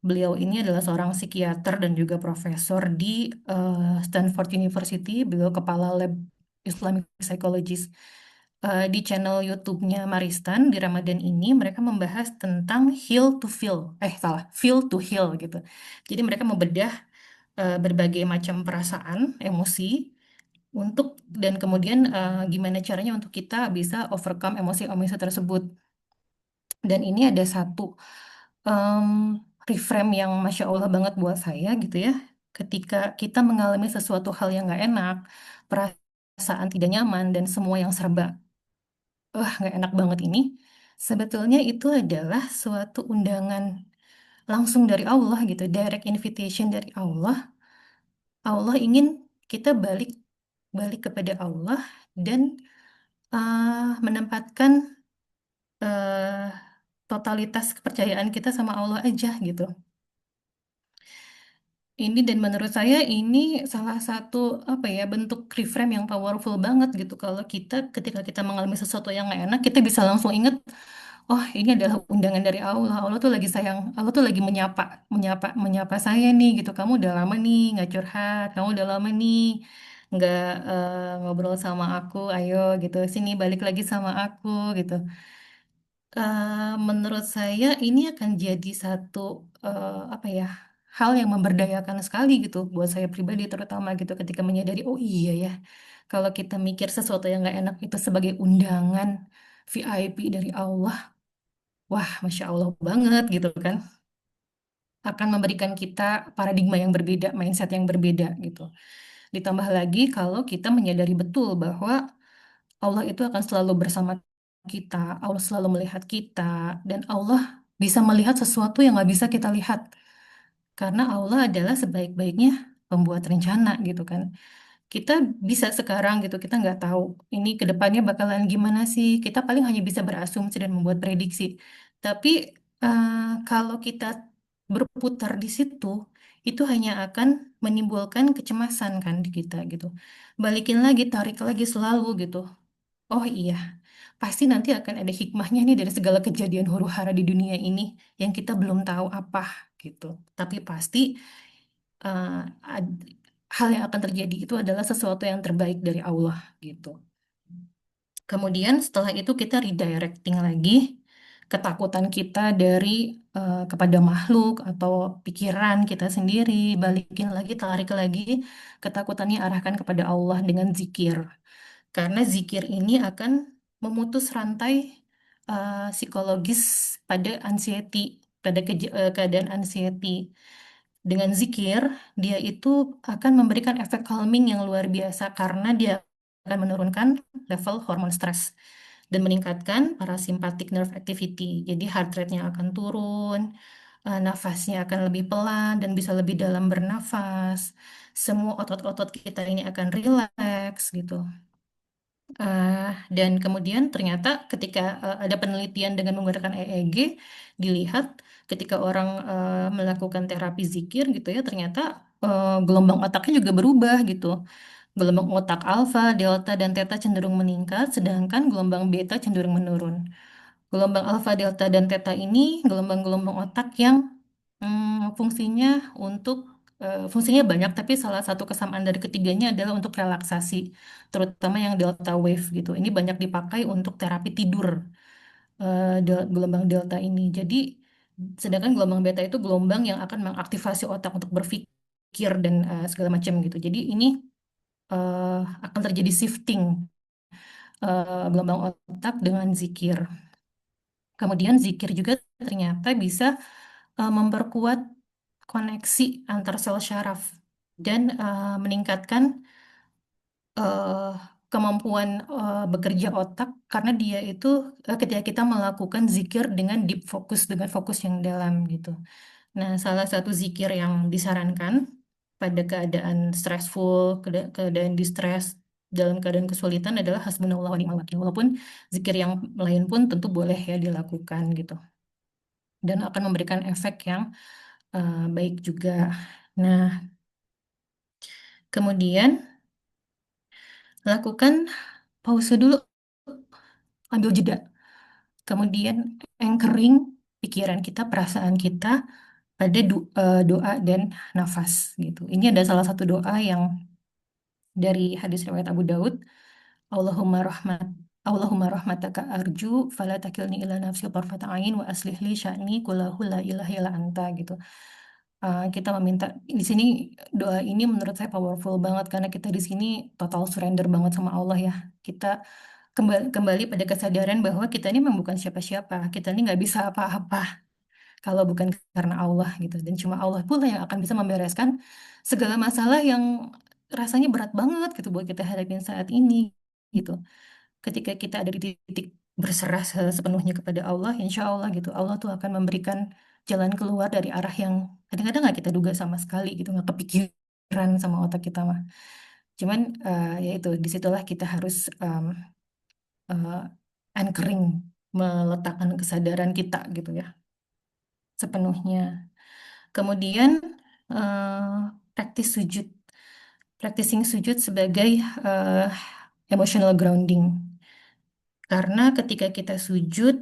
Beliau ini adalah seorang psikiater dan juga profesor di Stanford University. Beliau kepala lab Islamic Psychologist. Di channel YouTube-nya Maristan di Ramadan ini mereka membahas tentang heal to feel. Salah, feel to heal gitu. Jadi mereka membedah berbagai macam perasaan, emosi untuk dan kemudian gimana caranya untuk kita bisa overcome emosi-emosi tersebut. Dan ini ada satu em, reframe yang masya Allah banget buat saya gitu ya. Ketika kita mengalami sesuatu hal yang nggak enak, perasaan tidak nyaman dan semua yang serba nggak enak banget ini, sebetulnya itu adalah suatu undangan langsung dari Allah gitu, direct invitation dari Allah. Allah ingin kita balik balik kepada Allah dan menempatkan eh, totalitas kepercayaan kita sama Allah aja gitu. Ini dan menurut saya ini salah satu apa ya bentuk reframe yang powerful banget gitu. Kalau kita ketika kita mengalami sesuatu yang nggak enak, kita bisa langsung inget, oh ini adalah undangan dari Allah. Allah tuh lagi sayang, Allah tuh lagi menyapa, menyapa saya nih gitu. Kamu udah lama nih nggak curhat, kamu udah lama nih nggak ngobrol sama aku. Ayo gitu, sini balik lagi sama aku gitu. Menurut saya ini akan jadi satu apa ya hal yang memberdayakan sekali gitu buat saya pribadi terutama gitu ketika menyadari oh iya ya kalau kita mikir sesuatu yang nggak enak itu sebagai undangan VIP dari Allah, wah masya Allah banget gitu kan akan memberikan kita paradigma yang berbeda, mindset yang berbeda gitu. Ditambah lagi kalau kita menyadari betul bahwa Allah itu akan selalu bersama kita, Allah selalu melihat kita, dan Allah bisa melihat sesuatu yang nggak bisa kita lihat. Karena Allah adalah sebaik-baiknya pembuat rencana gitu kan. Kita bisa sekarang gitu, kita nggak tahu ini ke depannya bakalan gimana sih. Kita paling hanya bisa berasumsi dan membuat prediksi. Tapi eh, kalau kita berputar di situ, itu hanya akan menimbulkan kecemasan kan di kita gitu. Balikin lagi, tarik lagi selalu gitu. Oh iya, pasti nanti akan ada hikmahnya nih dari segala kejadian huru-hara di dunia ini yang kita belum tahu apa gitu. Tapi pasti eh, ad- hal yang akan terjadi itu adalah sesuatu yang terbaik dari Allah gitu. Kemudian setelah itu kita redirecting lagi ketakutan kita dari kepada makhluk atau pikiran kita sendiri, balikin lagi, tarik lagi ketakutannya arahkan kepada Allah dengan zikir. Karena zikir ini akan memutus rantai psikologis pada anxiety, pada keadaan anxiety. Dengan zikir, dia itu akan memberikan efek calming yang luar biasa karena dia akan menurunkan level hormon stres dan meningkatkan parasympathetic nerve activity. Jadi heart rate-nya akan turun, nafasnya akan lebih pelan dan bisa lebih dalam bernafas. Semua otot-otot kita ini akan rileks gitu. Eh, dan kemudian ternyata ketika ada penelitian dengan menggunakan EEG, dilihat ketika orang melakukan terapi zikir gitu ya, ternyata gelombang otaknya juga berubah gitu. Gelombang otak alfa, delta, dan theta cenderung meningkat, sedangkan gelombang beta cenderung menurun. Gelombang alfa, delta, dan theta ini gelombang-gelombang otak yang fungsinya untuk fungsinya banyak, tapi salah satu kesamaan dari ketiganya adalah untuk relaksasi, terutama yang delta wave gitu. Ini banyak dipakai untuk terapi tidur gelombang delta ini. Jadi, sedangkan gelombang beta itu gelombang yang akan mengaktifasi otak untuk berpikir dan segala macam gitu. Jadi ini eh, akan terjadi shifting gelombang otak dengan zikir. Kemudian zikir juga ternyata bisa memperkuat koneksi antar sel syaraf dan meningkatkan eh, kemampuan bekerja otak karena dia itu ketika kita melakukan zikir dengan deep focus dengan fokus yang dalam gitu. Nah, salah satu zikir yang disarankan pada keadaan stressful, keadaan distress, dalam keadaan kesulitan adalah hasbunallah wa ni'mal wakil. Walaupun zikir yang lain pun tentu boleh ya dilakukan gitu dan akan memberikan efek yang baik juga. Nah, kemudian lakukan pause dulu, ambil jeda. Kemudian anchoring pikiran kita, perasaan kita pada doa dan nafas gitu. Ini ada salah satu doa yang dari hadis riwayat Abu Daud, Allahumma rahmat Allahumma rahmataka arju fala takilni ila nafsi tarfata ain wa aslih li sya'ni kullahu la ilaha illa anta gitu. Kita meminta di sini doa ini menurut saya powerful banget karena kita di sini total surrender banget sama Allah ya. Kita kembali pada kesadaran bahwa kita ini memang bukan siapa-siapa. Kita ini nggak bisa apa-apa kalau bukan karena Allah gitu. Dan cuma Allah pula yang akan bisa membereskan segala masalah yang rasanya berat banget gitu buat kita hadapin saat ini gitu. Ketika kita ada di titik berserah sepenuhnya kepada Allah, insya Allah gitu, Allah tuh akan memberikan jalan keluar dari arah yang kadang-kadang nggak kita duga sama sekali gitu, nggak kepikiran sama otak kita mah. Cuman ya itu disitulah kita harus eh, anchoring, meletakkan kesadaran kita gitu ya sepenuhnya. Kemudian eh, praktis sujud, practicing sujud sebagai eh, emotional grounding. Karena ketika kita sujud,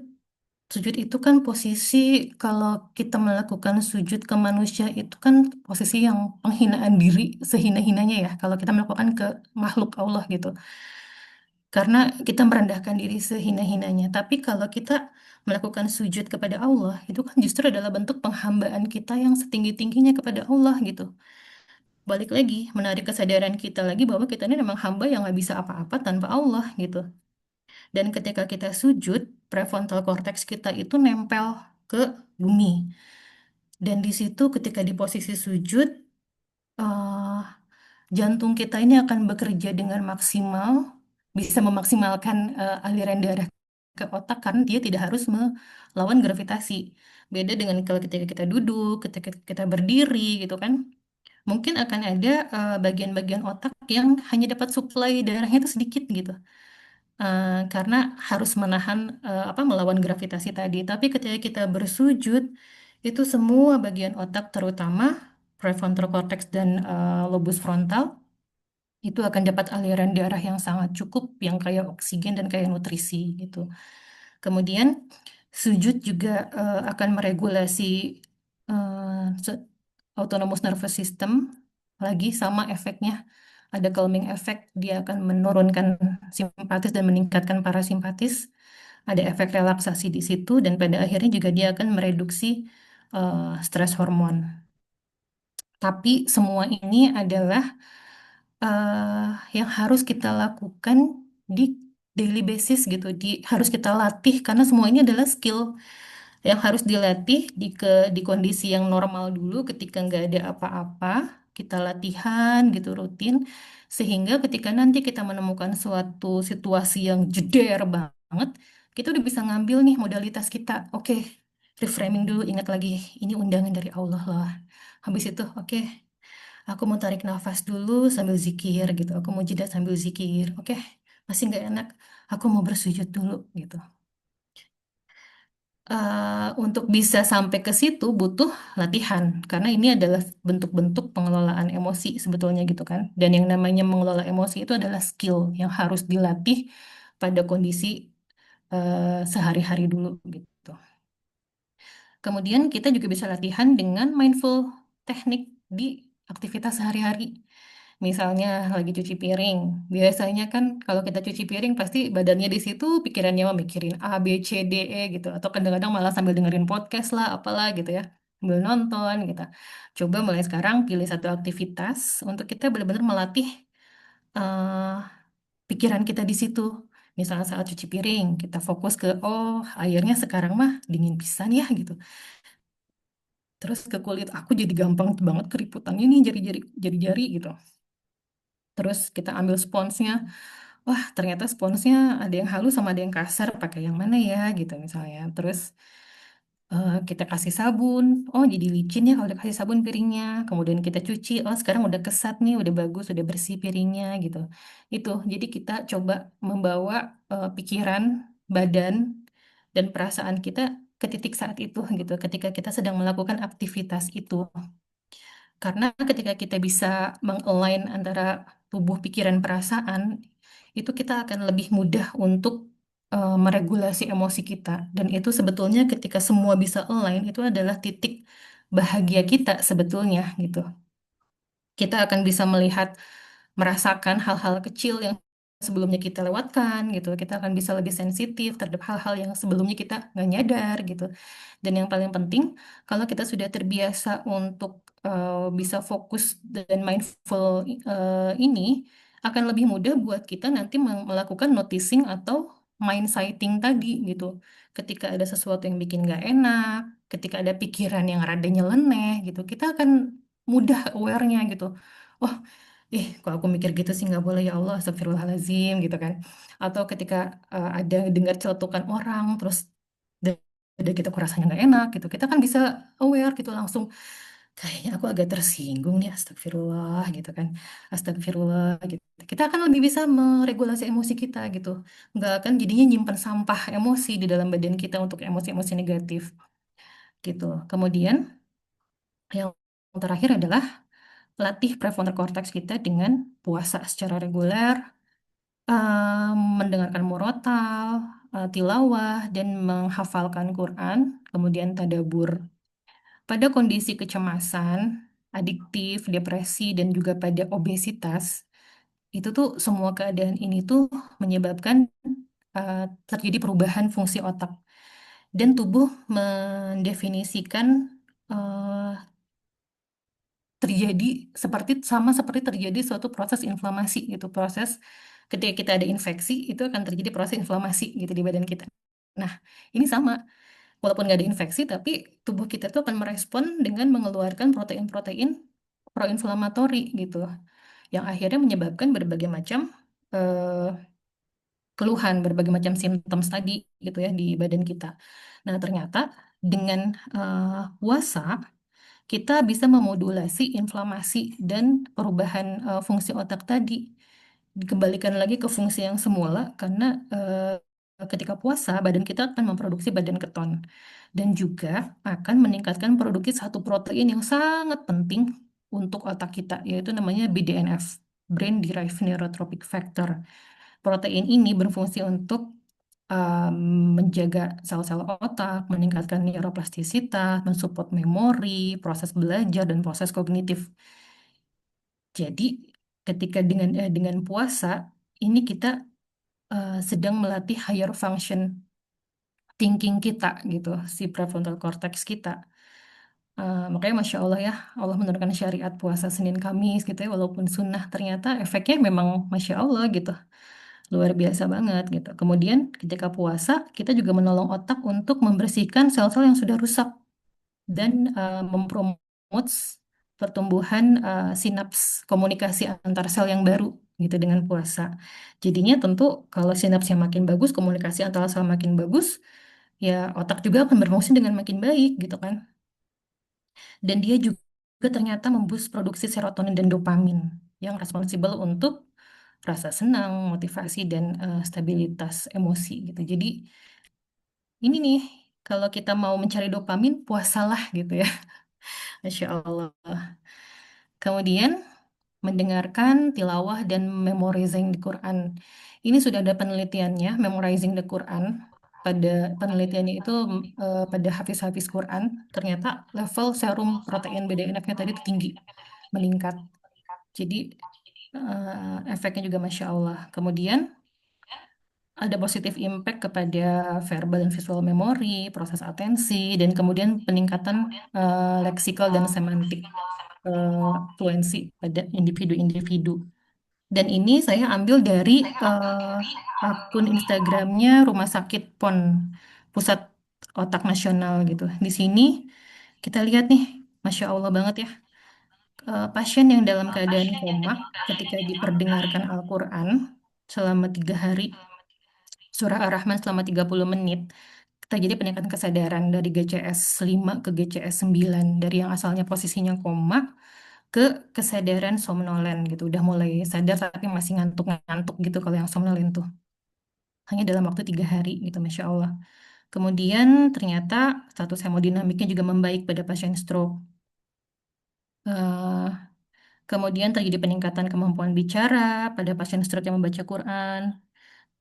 sujud itu kan posisi, kalau kita melakukan sujud ke manusia itu kan posisi yang penghinaan diri sehina-hinanya ya. Kalau kita melakukan ke makhluk Allah gitu. Karena kita merendahkan diri sehina-hinanya. Tapi kalau kita melakukan sujud kepada Allah, itu kan justru adalah bentuk penghambaan kita yang setinggi-tingginya kepada Allah gitu. Balik lagi, menarik kesadaran kita lagi bahwa kita ini memang hamba yang nggak bisa apa-apa tanpa Allah gitu. Dan ketika kita sujud, prefrontal cortex kita itu nempel ke bumi. Dan di situ ketika di posisi sujud, eh, jantung kita ini akan bekerja dengan maksimal, bisa memaksimalkan aliran darah ke otak karena dia tidak harus melawan gravitasi. Beda dengan kalau ketika kita duduk, ketika kita berdiri gitu kan. Mungkin akan ada bagian-bagian otak yang hanya dapat suplai darahnya itu sedikit gitu. Karena harus menahan apa melawan gravitasi tadi. Tapi ketika kita bersujud, itu semua bagian otak terutama prefrontal cortex dan lobus frontal itu akan dapat aliran darah yang sangat cukup, yang kayak oksigen dan kayak nutrisi gitu. Kemudian sujud juga akan meregulasi autonomous nervous system, lagi sama efeknya. Ada calming effect, dia akan menurunkan simpatis dan meningkatkan parasimpatis. Ada efek relaksasi di situ dan pada akhirnya juga dia akan mereduksi stres hormon. Tapi semua ini adalah eh, yang harus kita lakukan di daily basis gitu, harus kita latih karena semua ini adalah skill yang harus dilatih di kondisi yang normal dulu ketika nggak ada apa-apa, kita latihan gitu rutin sehingga ketika nanti kita menemukan suatu situasi yang jeder banget, kita udah bisa ngambil nih modalitas kita. Oke, reframing dulu, ingat lagi ini undangan dari Allah lah. Habis itu, oke, aku mau tarik nafas dulu sambil zikir gitu. Aku mau jeda sambil zikir. Oke, masih nggak enak. Aku mau bersujud dulu gitu. Untuk bisa sampai ke situ butuh latihan karena ini adalah bentuk-bentuk pengelolaan emosi sebetulnya gitu kan. Dan yang namanya mengelola emosi itu adalah skill yang harus dilatih pada kondisi sehari-hari dulu gitu. Kemudian kita juga bisa latihan dengan mindful teknik di aktivitas sehari-hari. Misalnya lagi cuci piring. Biasanya kan kalau kita cuci piring pasti badannya di situ, pikirannya mah mikirin A, B, C, D, E gitu. Atau kadang-kadang malah sambil dengerin podcast lah, apalah gitu ya. Sambil nonton gitu. Coba mulai sekarang pilih satu aktivitas untuk kita benar-benar melatih eh, pikiran kita di situ. Misalnya saat cuci piring, kita fokus ke, oh airnya sekarang mah dingin pisan ya gitu. Terus ke kulit aku jadi gampang banget keriputan ini jari-jari gitu. Terus kita ambil sponsnya. Wah, ternyata sponsnya ada yang halus sama ada yang kasar. Pakai yang mana ya gitu misalnya. Terus kita kasih sabun. Oh, jadi licin ya kalau udah kasih sabun piringnya. Kemudian kita cuci. Oh, sekarang udah kesat nih, udah bagus, udah bersih piringnya gitu. Itu. Jadi kita coba membawa pikiran, badan, dan perasaan kita ke titik saat itu gitu. Ketika kita sedang melakukan aktivitas itu. Karena ketika kita bisa mengalign antara tubuh, pikiran, perasaan, itu kita akan lebih mudah untuk meregulasi emosi kita. Dan itu sebetulnya ketika semua bisa align, itu adalah titik bahagia kita sebetulnya gitu. Kita akan bisa melihat, merasakan hal-hal kecil yang sebelumnya kita lewatkan gitu. Kita akan bisa lebih sensitif terhadap hal-hal yang sebelumnya kita nggak nyadar gitu. Dan yang paling penting, kalau kita sudah terbiasa untuk bisa fokus dan mindful ini, akan lebih mudah buat kita nanti melakukan noticing atau mind sighting tadi gitu. Ketika ada sesuatu yang bikin nggak enak, ketika ada pikiran yang rada nyeleneh gitu, kita akan mudah aware-nya gitu. Oh, kalau aku mikir gitu sih nggak boleh ya Allah, astagfirullahaladzim gitu kan. Atau ketika ada dengar celetukan orang, terus dada kita kok rasanya nggak enak gitu, kita kan bisa aware gitu langsung. kayaknya aku agak tersinggung nih, astagfirullah gitu kan. Astagfirullah gitu. Kita akan lebih bisa meregulasi emosi kita gitu. Nggak akan jadinya nyimpan sampah emosi di dalam badan kita untuk emosi-emosi negatif gitu. Kemudian yang terakhir adalah latih prefrontal cortex kita dengan puasa secara reguler, mendengarkan murotal, tilawah, dan menghafalkan Quran, kemudian tadabur. Pada kondisi kecemasan, adiktif, depresi, dan juga pada obesitas, itu tuh semua keadaan ini tuh menyebabkan terjadi perubahan fungsi otak dan tubuh mendefinisikan eh, terjadi sama seperti terjadi suatu proses inflamasi gitu. Proses ketika kita ada infeksi itu akan terjadi proses inflamasi gitu di badan kita. Nah, ini sama. Walaupun nggak ada infeksi, tapi tubuh kita tuh akan merespon dengan mengeluarkan protein-protein proinflamatori gitu, yang akhirnya menyebabkan berbagai macam eh, keluhan, berbagai macam simptom tadi gitu ya di badan kita. Nah, ternyata dengan puasa kita bisa memodulasi inflamasi dan perubahan fungsi otak tadi. Dikembalikan lagi ke fungsi yang semula karena ketika puasa badan kita akan memproduksi badan keton dan juga akan meningkatkan produksi satu protein yang sangat penting untuk otak kita yaitu namanya BDNF, Brain Derived Neurotrophic Factor. Protein ini berfungsi untuk um, menjaga sel-sel otak, meningkatkan neuroplastisitas, mensupport memori, proses belajar, dan proses kognitif. Jadi, ketika dengan puasa, ini kita sedang melatih higher function thinking kita gitu, si prefrontal cortex kita. Makanya Masya Allah ya, Allah menurunkan syariat puasa Senin Kamis gitu ya, walaupun sunnah ternyata efeknya memang Masya Allah gitu. Luar biasa banget gitu. Kemudian ketika puasa, kita juga menolong otak untuk membersihkan sel-sel yang sudah rusak dan mempromot pertumbuhan sinaps komunikasi antar sel yang baru gitu dengan puasa. Jadinya tentu kalau sinapsnya makin bagus, komunikasi antar sel makin bagus, ya otak juga akan berfungsi dengan makin baik gitu kan. Dan dia juga ternyata memboost produksi serotonin dan dopamin yang responsibel untuk rasa senang, motivasi, dan stabilitas emosi gitu. Jadi ini nih, kalau kita mau mencari dopamin, puasalah gitu ya. Masya Allah. Kemudian mendengarkan tilawah dan memorizing di Quran. Ini sudah ada penelitiannya, memorizing the Quran. Pada penelitiannya itu pada hafiz-hafiz Quran, ternyata level serum protein BDNF-nya tadi itu tinggi, meningkat. Jadi efeknya juga Masya Allah. Kemudian ada positif impact kepada verbal dan visual memory, proses atensi, dan kemudian peningkatan leksikal dan semantik fluensi pada individu-individu. Dan ini saya ambil dari akun Instagramnya Rumah Sakit PON, Pusat Otak Nasional gitu. Di sini kita lihat nih, Masya Allah banget ya, pasien yang dalam keadaan koma ketika diperdengarkan Al-Quran selama 3 hari, Surah Ar-Rahman selama 30 menit, terjadi peningkatan kesadaran dari GCS 5 ke GCS 9, dari yang asalnya posisinya koma ke kesadaran somnolen gitu. Udah mulai sadar tapi masih ngantuk-ngantuk gitu kalau yang somnolen tuh. Hanya dalam waktu 3 hari gitu, Masya Allah. Kemudian ternyata status hemodinamiknya juga membaik pada pasien stroke. Eh, Kemudian terjadi peningkatan kemampuan bicara pada pasien stroke yang membaca Quran.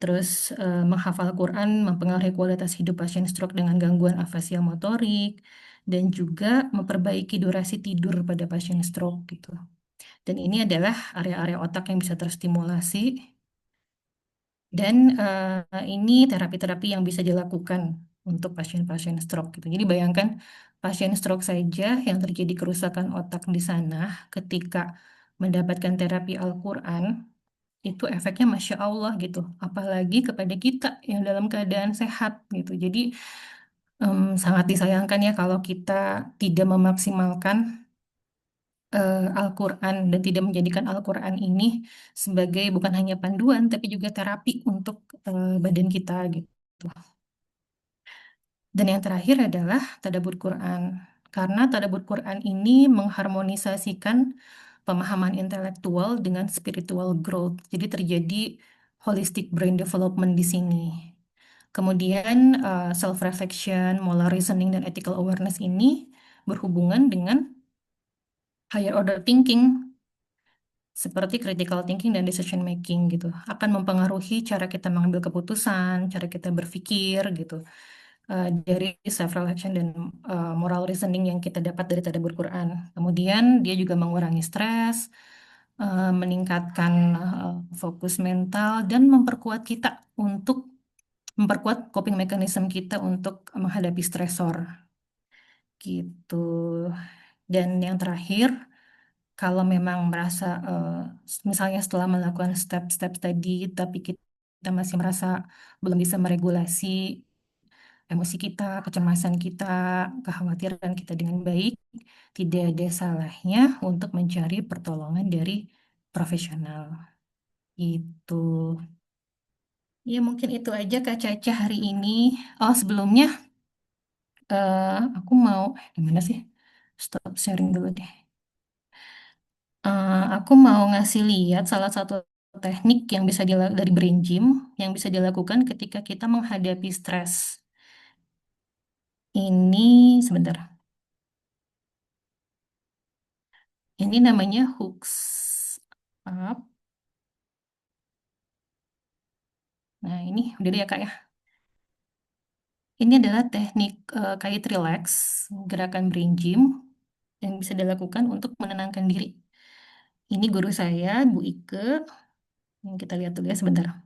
Terus menghafal Quran mempengaruhi kualitas hidup pasien stroke dengan gangguan afasia motorik dan juga memperbaiki durasi tidur pada pasien stroke gitu. Dan ini adalah area-area otak yang bisa terstimulasi dan ini terapi-terapi yang bisa dilakukan untuk pasien-pasien stroke gitu. Jadi bayangkan pasien stroke saja yang terjadi kerusakan otak di sana ketika mendapatkan terapi Al-Quran itu efeknya Masya Allah gitu. Apalagi kepada kita yang dalam keadaan sehat gitu. Jadi sangat disayangkan ya kalau kita tidak memaksimalkan Al-Quran dan tidak menjadikan Al-Quran ini sebagai bukan hanya panduan tapi juga terapi untuk badan kita gitu. Dan yang terakhir adalah tadabbur Quran. Karena tadabbur Quran ini mengharmonisasikan pemahaman intelektual dengan spiritual growth. Jadi terjadi holistic brain development di sini. Kemudian self-reflection, moral reasoning, dan ethical awareness ini berhubungan dengan higher order thinking, seperti critical thinking dan decision making gitu. Akan mempengaruhi cara kita mengambil keputusan, cara kita berpikir gitu. Dari self-reflection dan moral reasoning yang kita dapat dari tadabbur Quran. Kemudian dia juga mengurangi stres, meningkatkan fokus mental, dan memperkuat coping mechanism kita untuk menghadapi stresor gitu. Dan yang terakhir, kalau memang merasa misalnya setelah melakukan step-step tadi, tapi kita masih merasa belum bisa meregulasi emosi kita, kecemasan kita, kekhawatiran kita dengan baik, tidak ada salahnya untuk mencari pertolongan dari profesional. Itu. Ya mungkin itu aja Kak Caca hari ini. Oh sebelumnya aku mau gimana sih? Stop sharing dulu deh. Aku mau ngasih lihat salah satu teknik yang bisa dari Brain Gym yang bisa dilakukan ketika kita menghadapi stres. Ini sebentar. Ini namanya hooks up. Nah, ini udah deh ya Kak ya. Ini adalah teknik kait relax, gerakan brain gym yang bisa dilakukan untuk menenangkan diri. Ini guru saya, Bu Ike, yang kita lihat dulu ya sebentar.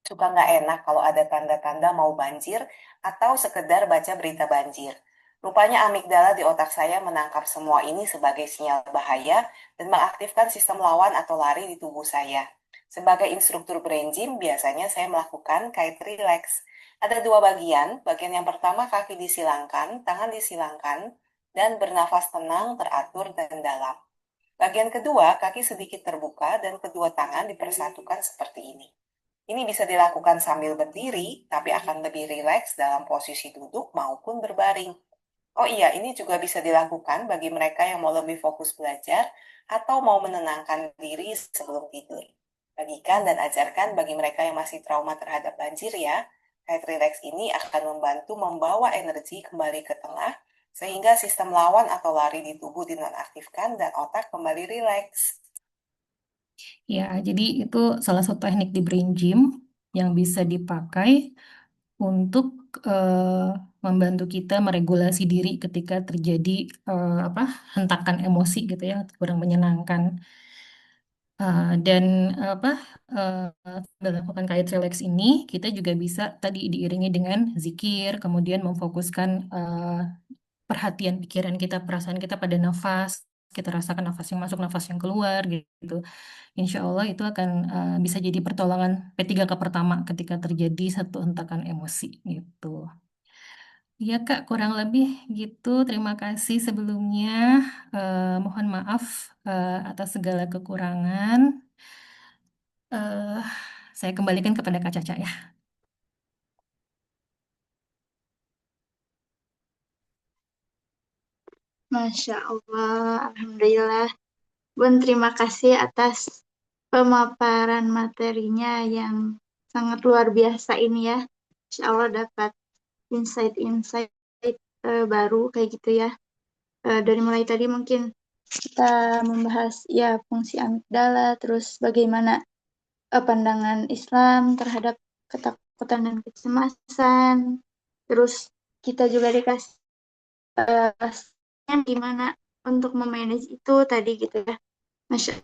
Suka nggak enak kalau ada tanda-tanda mau banjir atau sekedar baca berita banjir. Rupanya amigdala di otak saya menangkap semua ini sebagai sinyal bahaya dan mengaktifkan sistem lawan atau lari di tubuh saya. Sebagai instruktur brain gym, biasanya saya melakukan kite relax. Ada dua bagian. Bagian yang pertama kaki disilangkan, tangan disilangkan, dan bernafas tenang, teratur, dan dalam. Bagian kedua, kaki sedikit terbuka dan kedua tangan dipersatukan seperti ini. Ini bisa dilakukan sambil berdiri, tapi akan lebih rileks dalam posisi duduk maupun berbaring. Oh iya, ini juga bisa dilakukan bagi mereka yang mau lebih fokus belajar atau mau menenangkan diri sebelum tidur. Bagikan dan ajarkan bagi mereka yang masih trauma terhadap banjir ya. Head relax ini akan membantu membawa energi kembali ke tengah sehingga sistem lawan atau lari di tubuh dinonaktifkan dan otak kembali rileks. Ya, jadi itu salah satu teknik di brain gym yang bisa dipakai untuk membantu kita meregulasi diri ketika terjadi apa hentakan emosi gitu ya, kurang menyenangkan. Dan apa melakukan kait relax ini kita juga bisa tadi diiringi dengan zikir, kemudian memfokuskan perhatian pikiran kita, perasaan kita pada nafas. Kita rasakan nafas yang masuk, nafas yang keluar gitu. Insya Allah itu akan bisa jadi pertolongan P3K pertama ketika terjadi satu hentakan emosi gitu. Ya Kak, kurang lebih gitu. Terima kasih sebelumnya. Mohon maaf atas segala kekurangan. eh saya kembalikan kepada Kak Caca ya. Masya Allah, Alhamdulillah. Bun, terima kasih atas pemaparan materinya yang sangat luar biasa ini ya. Insya Allah dapat insight-insight baru kayak gitu ya. Dari mulai tadi mungkin kita membahas ya fungsi amigdala, terus bagaimana pandangan Islam terhadap ketakutan dan kecemasan. Terus kita juga dikasih gimana untuk memanage itu tadi gitu ya. Masya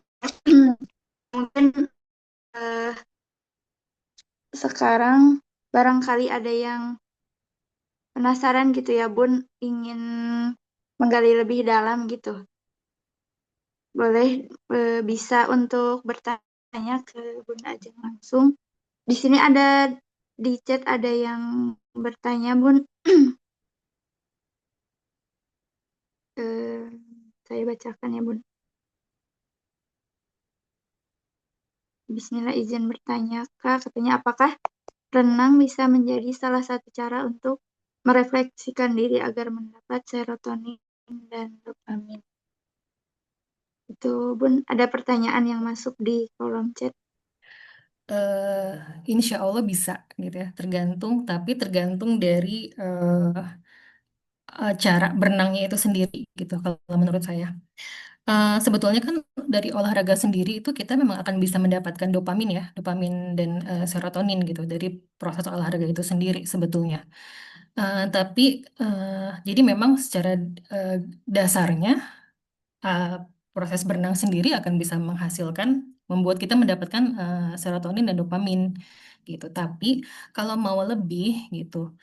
mungkin eh, sekarang barangkali ada yang penasaran gitu ya Bun, ingin menggali lebih dalam gitu. Boleh bisa untuk bertanya ke Bun Ajeng langsung. Di sini ada di chat ada yang bertanya Bun. Eh, saya bacakan ya Bun. Bismillah izin bertanya Kak, katanya apakah renang bisa menjadi salah satu cara untuk merefleksikan diri agar mendapat serotonin dan dopamin. Itu Bun, ada pertanyaan yang masuk di kolom chat. eh Insya Allah bisa gitu ya, tapi tergantung dari cara berenangnya itu sendiri gitu kalau menurut saya. Sebetulnya kan dari olahraga sendiri itu kita memang akan bisa mendapatkan dopamin dan serotonin gitu dari proses olahraga itu sendiri sebetulnya. Tapi jadi memang secara eh, dasarnya uh, proses berenang sendiri akan bisa membuat kita mendapatkan serotonin dan dopamin gitu. Tapi kalau mau lebih gitu,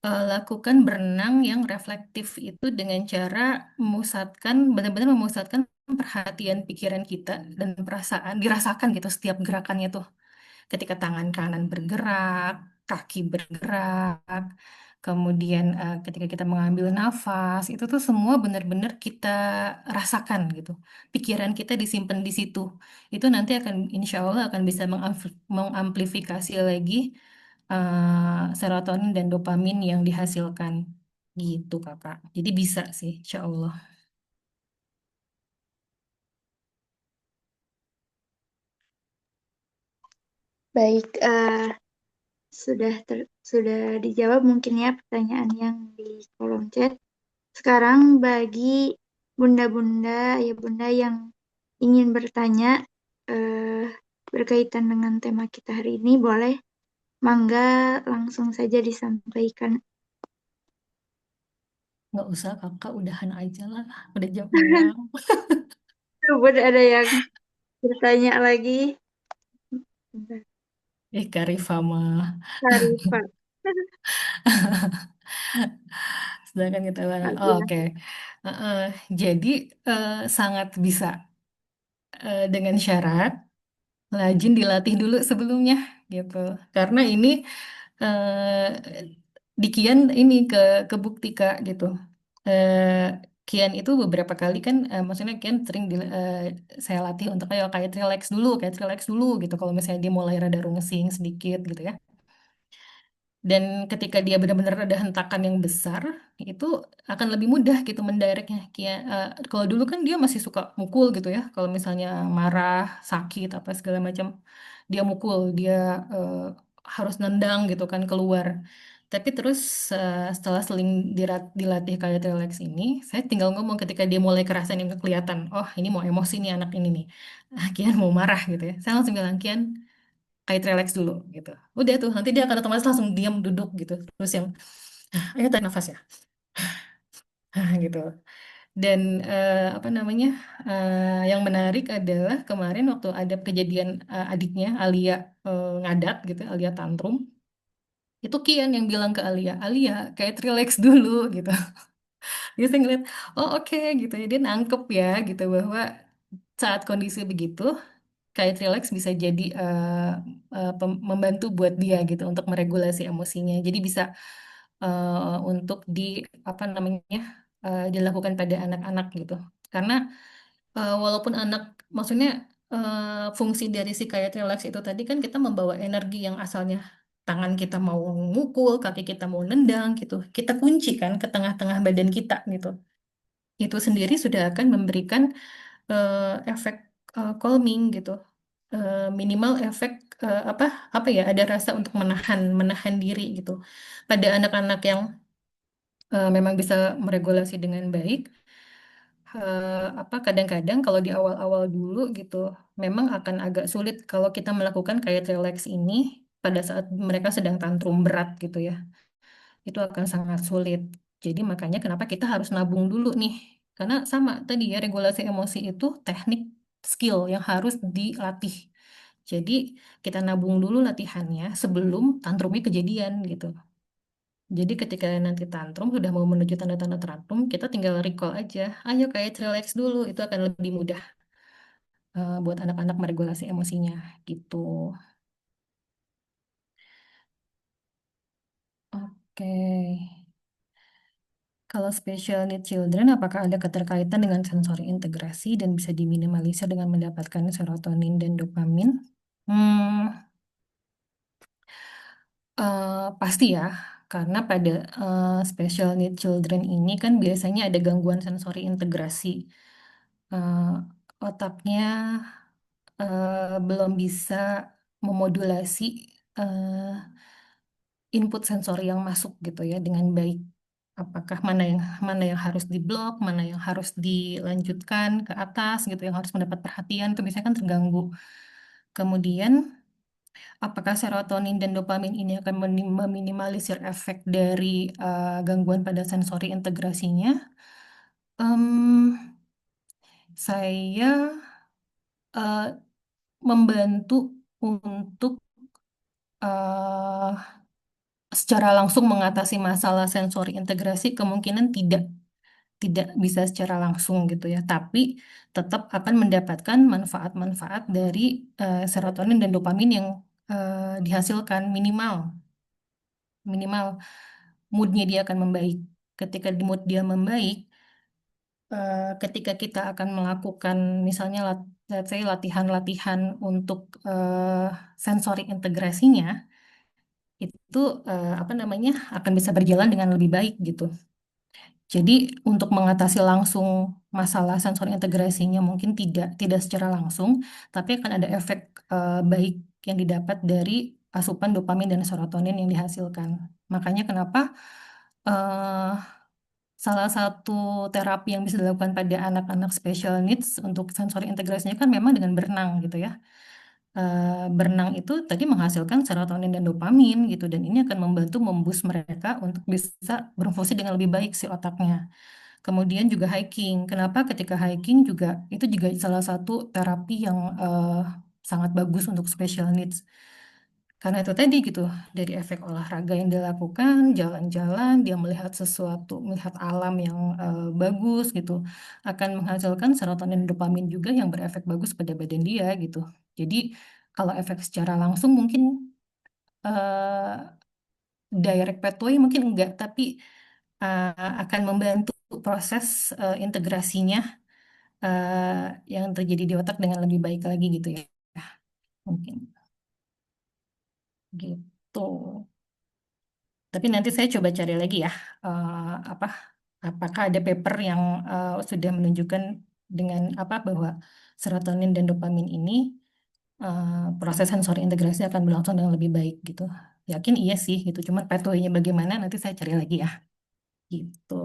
lakukan berenang yang reflektif itu dengan cara benar-benar memusatkan perhatian pikiran kita dan perasaan, dirasakan gitu setiap gerakannya tuh ketika tangan kanan bergerak, kaki bergerak, kemudian ketika kita mengambil nafas, itu tuh semua benar-benar kita rasakan gitu. Pikiran kita disimpan di situ. Itu nanti insya Allah akan bisa mengamplifikasi lagi serotonin dan dopamin yang dihasilkan gitu, Kakak. Jadi bisa sih, insya Allah. Baik, sudah dijawab mungkin ya pertanyaan yang di kolom chat. Sekarang bagi bunda-bunda, ya bunda yang ingin bertanya eh, berkaitan dengan tema kita hari ini, boleh mangga langsung saja disampaikan. Nggak usah, Kakak, udahan aja lah. Udah jam 6. Coba ada yang bertanya lagi. Bentar, Kak mah. Syarifah. Sedangkan kita bilang, oh, Iya. oke. Heeh. Jadi sangat bisa dengan syarat rajin dilatih dulu sebelumnya gitu. Karena ini di Kian ini kebukti Kak gitu. Eh, Kian itu beberapa kali kan, maksudnya Kian sering saya latih untuk kayak relax dulu gitu. Kalau misalnya dia mulai rada rungsing sedikit gitu ya. Dan ketika dia benar-benar ada hentakan yang besar, itu akan lebih mudah gitu mendirectnya. Kalau dulu kan dia masih suka mukul gitu ya. Kalau misalnya marah, sakit, apa segala macam, dia mukul, dia eh, harus nendang gitu kan keluar. Tapi terus setelah seling dilatih kayak relax ini, saya tinggal ngomong ketika dia mulai kerasan yang kelihatan, oh ini mau emosi nih anak ini nih. Kian mau marah gitu ya. Saya langsung bilang, Kian, kayak relax dulu gitu. Udah tuh, nanti dia akan otomatis langsung diam duduk gitu. Terus yang, ayo tarik nafas ya, gitu. Dan apa namanya, yang menarik adalah kemarin waktu ada kejadian adiknya Alia ngadat gitu, Alia tantrum. Itu Kian yang bilang ke Alia, Alia kayak relax dulu gitu. Dia saya ngeliat, oh oke gitu ya, dia nangkep ya gitu bahwa saat kondisi begitu kayak relax bisa jadi membantu buat dia gitu untuk meregulasi emosinya. Jadi bisa untuk apa namanya dilakukan pada anak-anak gitu. Karena walaupun anak, maksudnya fungsi dari si kayak relax itu tadi kan kita membawa energi yang asalnya tangan kita mau mukul, kaki kita mau nendang gitu. Kita kunci kan ke tengah-tengah badan kita gitu. Itu sendiri sudah akan memberikan efek calming gitu. Minimal efek apa apa ya, ada rasa untuk menahan menahan diri gitu pada anak-anak yang memang bisa meregulasi dengan baik. Apa kadang-kadang kalau di awal-awal dulu gitu memang akan agak sulit kalau kita melakukan kayak relax ini pada saat mereka sedang tantrum berat gitu ya, itu akan sangat sulit. Jadi makanya kenapa kita harus nabung dulu nih. Karena sama tadi ya, regulasi emosi itu teknik skill yang harus dilatih. Jadi kita nabung dulu latihannya sebelum tantrumnya kejadian gitu. Jadi ketika nanti tantrum sudah mau menuju tanda-tanda tantrum, kita tinggal recall aja. Ayo kayak relax dulu, itu akan lebih mudah buat anak-anak meregulasi emosinya gitu. Oke. Kalau special need children, apakah ada keterkaitan dengan sensori integrasi dan bisa diminimalisir dengan mendapatkan serotonin dan dopamin? Hmm, pasti ya. Karena pada special need children ini kan biasanya ada gangguan sensori integrasi. Eh, Otaknya belum bisa memodulasi eh, input sensori yang masuk gitu ya dengan baik. Apakah mana yang harus diblok, mana yang harus dilanjutkan ke atas gitu, yang harus mendapat perhatian itu biasanya kan terganggu. Kemudian, apakah serotonin dan dopamin ini akan meminimalisir efek dari gangguan pada sensori integrasinya? Em, saya eh, membantu untuk eh, secara langsung mengatasi masalah sensori integrasi kemungkinan tidak bisa secara langsung gitu ya, tapi tetap akan mendapatkan manfaat-manfaat dari serotonin dan dopamin yang dihasilkan minimal minimal moodnya dia akan membaik. Ketika mood dia membaik, ketika kita akan melakukan misalnya let's say latihan-latihan untuk sensori integrasinya itu apa namanya akan bisa berjalan dengan lebih baik gitu. Jadi untuk mengatasi langsung masalah sensor integrasinya mungkin tidak secara langsung, tapi akan ada efek baik yang didapat dari asupan dopamin dan serotonin yang dihasilkan. Makanya kenapa eh, salah satu terapi yang bisa dilakukan pada anak-anak special needs untuk sensori integrasinya kan memang dengan berenang gitu ya. Berenang itu tadi menghasilkan serotonin dan dopamin gitu, dan ini akan membantu memboost mereka untuk bisa berfungsi dengan lebih baik si otaknya. Kemudian juga hiking. Kenapa ketika hiking juga itu juga salah satu terapi yang sangat bagus untuk special needs. Karena itu tadi gitu, dari efek olahraga yang dilakukan, jalan-jalan, dia melihat sesuatu, melihat alam yang bagus gitu, akan menghasilkan serotonin dan dopamin juga yang berefek bagus pada badan dia gitu. Jadi kalau efek secara langsung mungkin eh, direct pathway mungkin enggak, tapi akan membantu proses integrasinya yang terjadi di otak dengan lebih baik lagi gitu ya. Mungkin gitu. Tapi nanti saya coba cari lagi ya, apa apakah ada paper yang sudah menunjukkan dengan apa bahwa serotonin dan dopamin ini proses sensori integrasi akan berlangsung dengan lebih baik gitu. Yakin iya sih gitu. Cuman pathway-nya bagaimana nanti saya cari lagi ya. Gitu.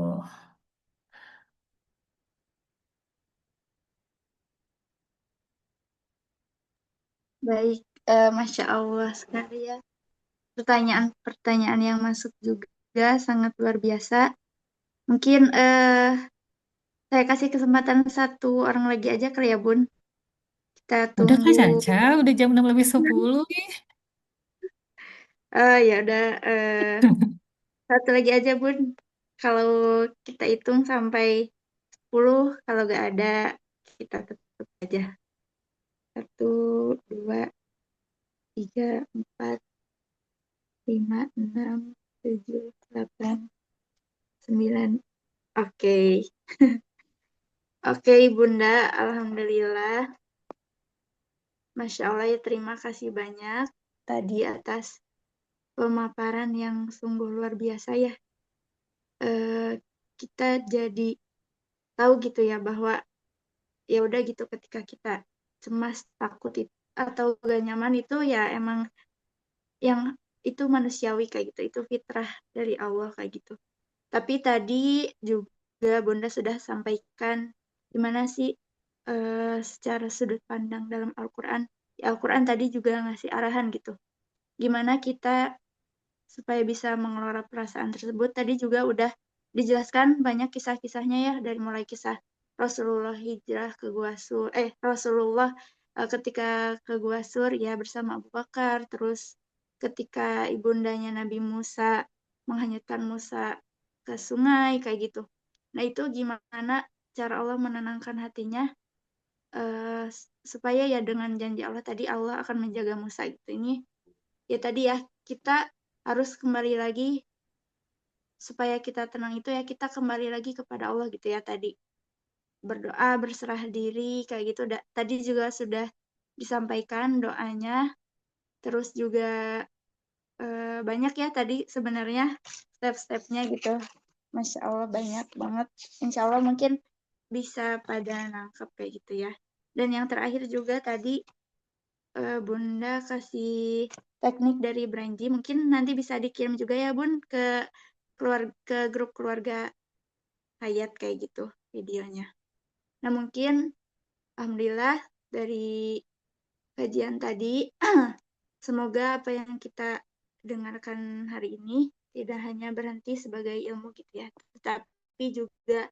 Baik, Masya Allah sekali ya. Pertanyaan-pertanyaan yang masuk juga sangat luar biasa. Mungkin saya kasih kesempatan satu orang lagi aja kali ya, Bun. Kita Udah Kak tunggu. Caca, udah jam 6 lebih 10 nih. Ya udah, satu lagi aja, Bun. Kalau kita hitung sampai 10, kalau nggak ada, kita tutup aja. Satu, dua, tiga, empat, lima, enam, tujuh, delapan, sembilan. Oke. Oke, Bunda. Alhamdulillah. Masya Allah ya, terima kasih banyak tadi atas pemaparan yang sungguh luar biasa ya. Eh, kita jadi tahu gitu ya bahwa ya udah gitu ketika kita cemas, takut atau gak nyaman itu ya emang yang itu manusiawi kayak gitu. Itu fitrah dari Allah kayak gitu. Tapi tadi juga Bunda sudah sampaikan gimana sih secara sudut pandang dalam Al-Quran. Di Al-Quran tadi juga ngasih arahan gitu. Gimana kita supaya bisa mengelola perasaan tersebut. Tadi juga udah dijelaskan banyak kisah-kisahnya ya, dari mulai kisah Rasulullah hijrah ke Gua Sur, Rasulullah ketika ke Gua Sur ya bersama Abu Bakar, terus ketika ibundanya Nabi Musa menghanyutkan Musa ke sungai kayak gitu. Nah, itu gimana cara Allah menenangkan hatinya supaya ya dengan janji Allah tadi Allah akan menjaga Musa gitu. Ini ya tadi ya kita harus kembali lagi supaya kita tenang itu ya kita kembali lagi kepada Allah gitu ya tadi berdoa berserah diri kayak gitu tadi juga sudah disampaikan doanya terus juga banyak ya tadi sebenarnya step-stepnya gitu. Masya Allah banyak banget. Insya Allah mungkin bisa pada nangkep kayak gitu ya. Dan yang terakhir juga tadi Bunda kasih teknik dari Branji. Mungkin nanti bisa dikirim juga ya Bun ke grup keluarga Hayat kayak gitu videonya. Nah mungkin Alhamdulillah dari kajian tadi semoga apa yang kita dengarkan hari ini tidak hanya berhenti sebagai ilmu gitu ya, tetapi juga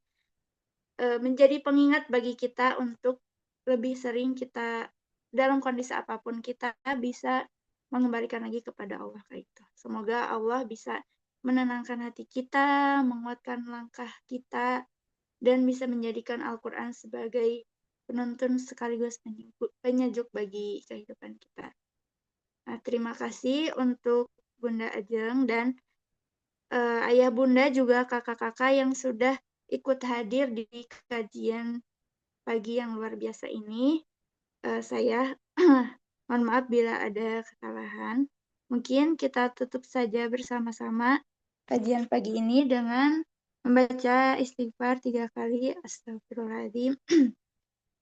menjadi pengingat bagi kita untuk lebih sering kita dalam kondisi apapun kita bisa mengembalikan lagi kepada Allah kayak gitu. Semoga Allah bisa menenangkan hati kita, menguatkan langkah kita, dan bisa menjadikan Al-Quran sebagai penuntun sekaligus penyejuk bagi kehidupan kita. Nah, terima kasih untuk Bunda Ajeng dan ayah bunda juga kakak-kakak yang sudah ikut hadir di kajian pagi yang luar biasa ini. Saya mohon maaf bila ada kesalahan. Mungkin kita tutup saja bersama-sama kajian pagi ini dengan membaca istighfar 3 kali. Astagfirullahaladzim,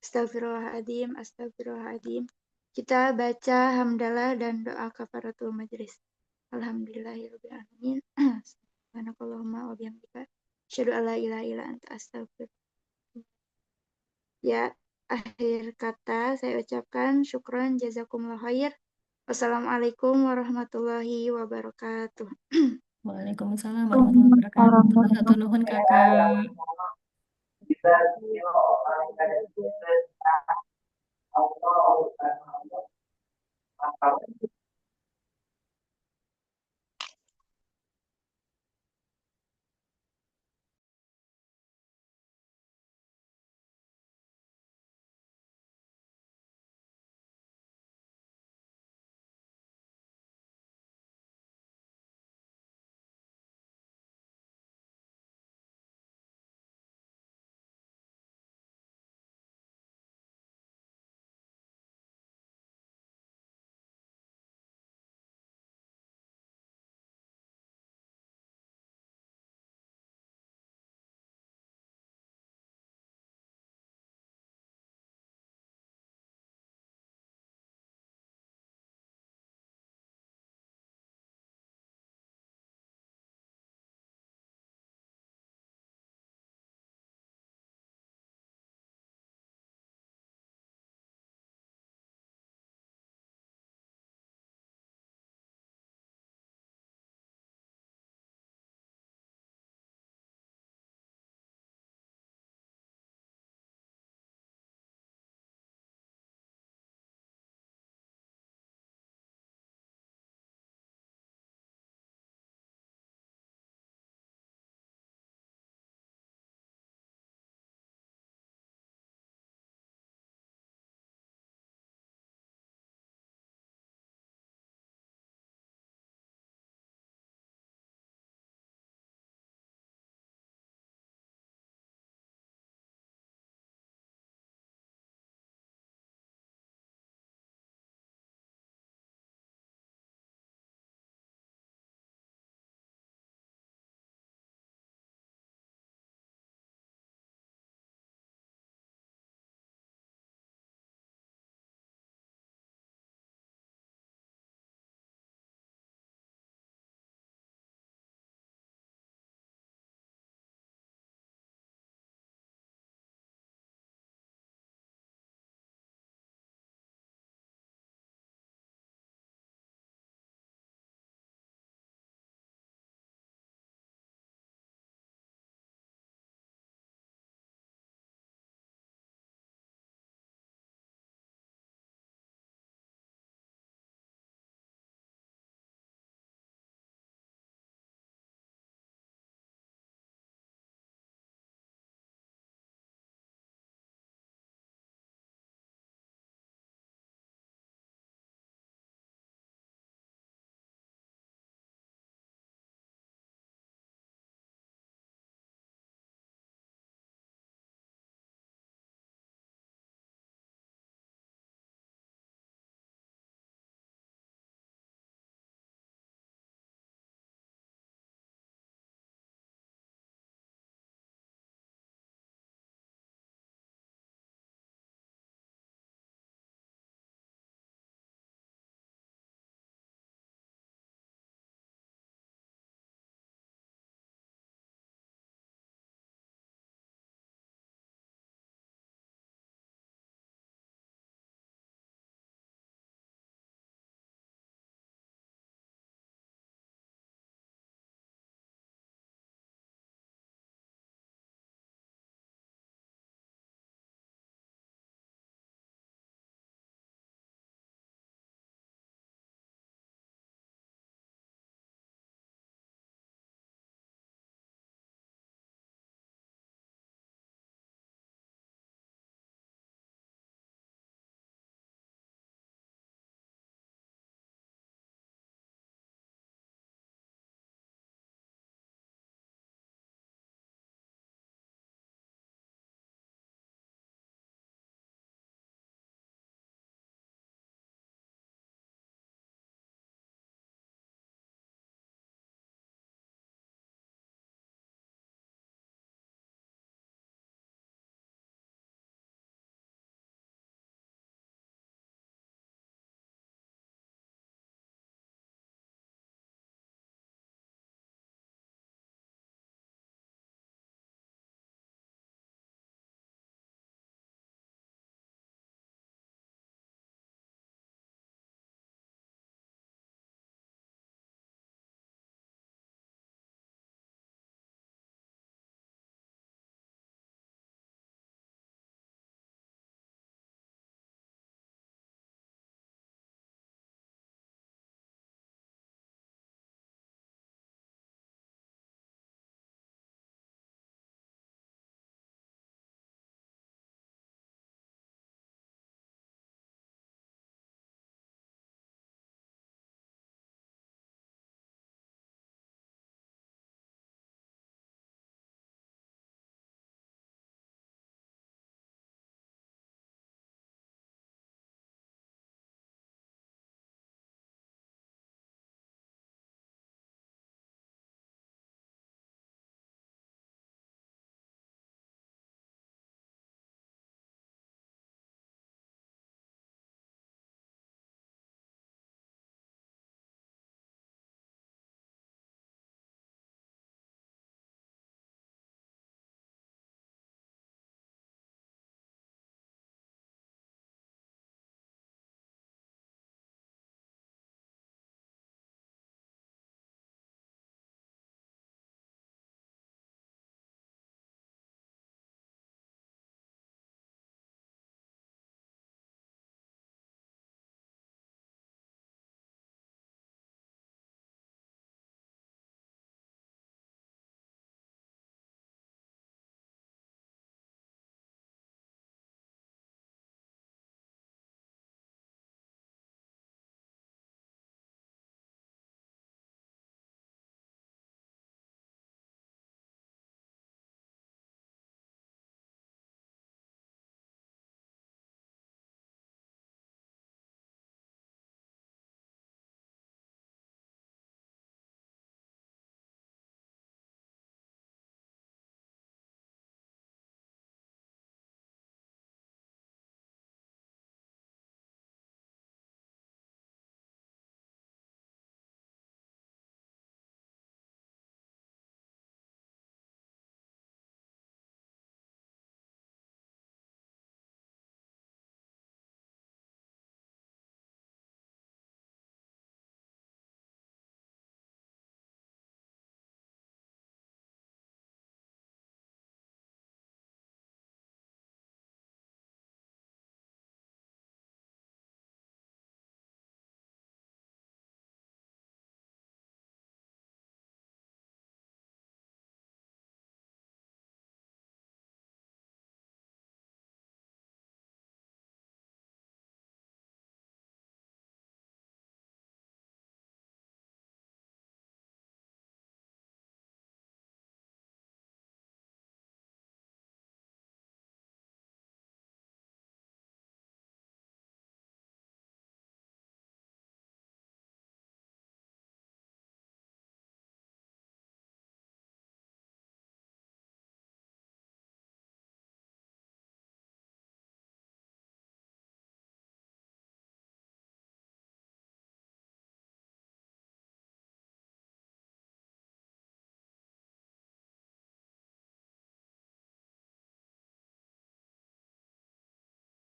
astagfirullahaladzim, astagfirullahaladzim. Kita baca hamdalah dan doa kafaratul majlis. Alhamdulillahirrahmanirrahim. Subhanakallahumma wa bihamdika asyhadu an la ilaha illa anta astaghfiruka. Ya, akhir kata saya ucapkan syukron jazakumullah khair. Wassalamualaikum warahmatullahi wabarakatuh. Waalaikumsalam warahmatullahi wabarakatuh. Satu nuhun kakak.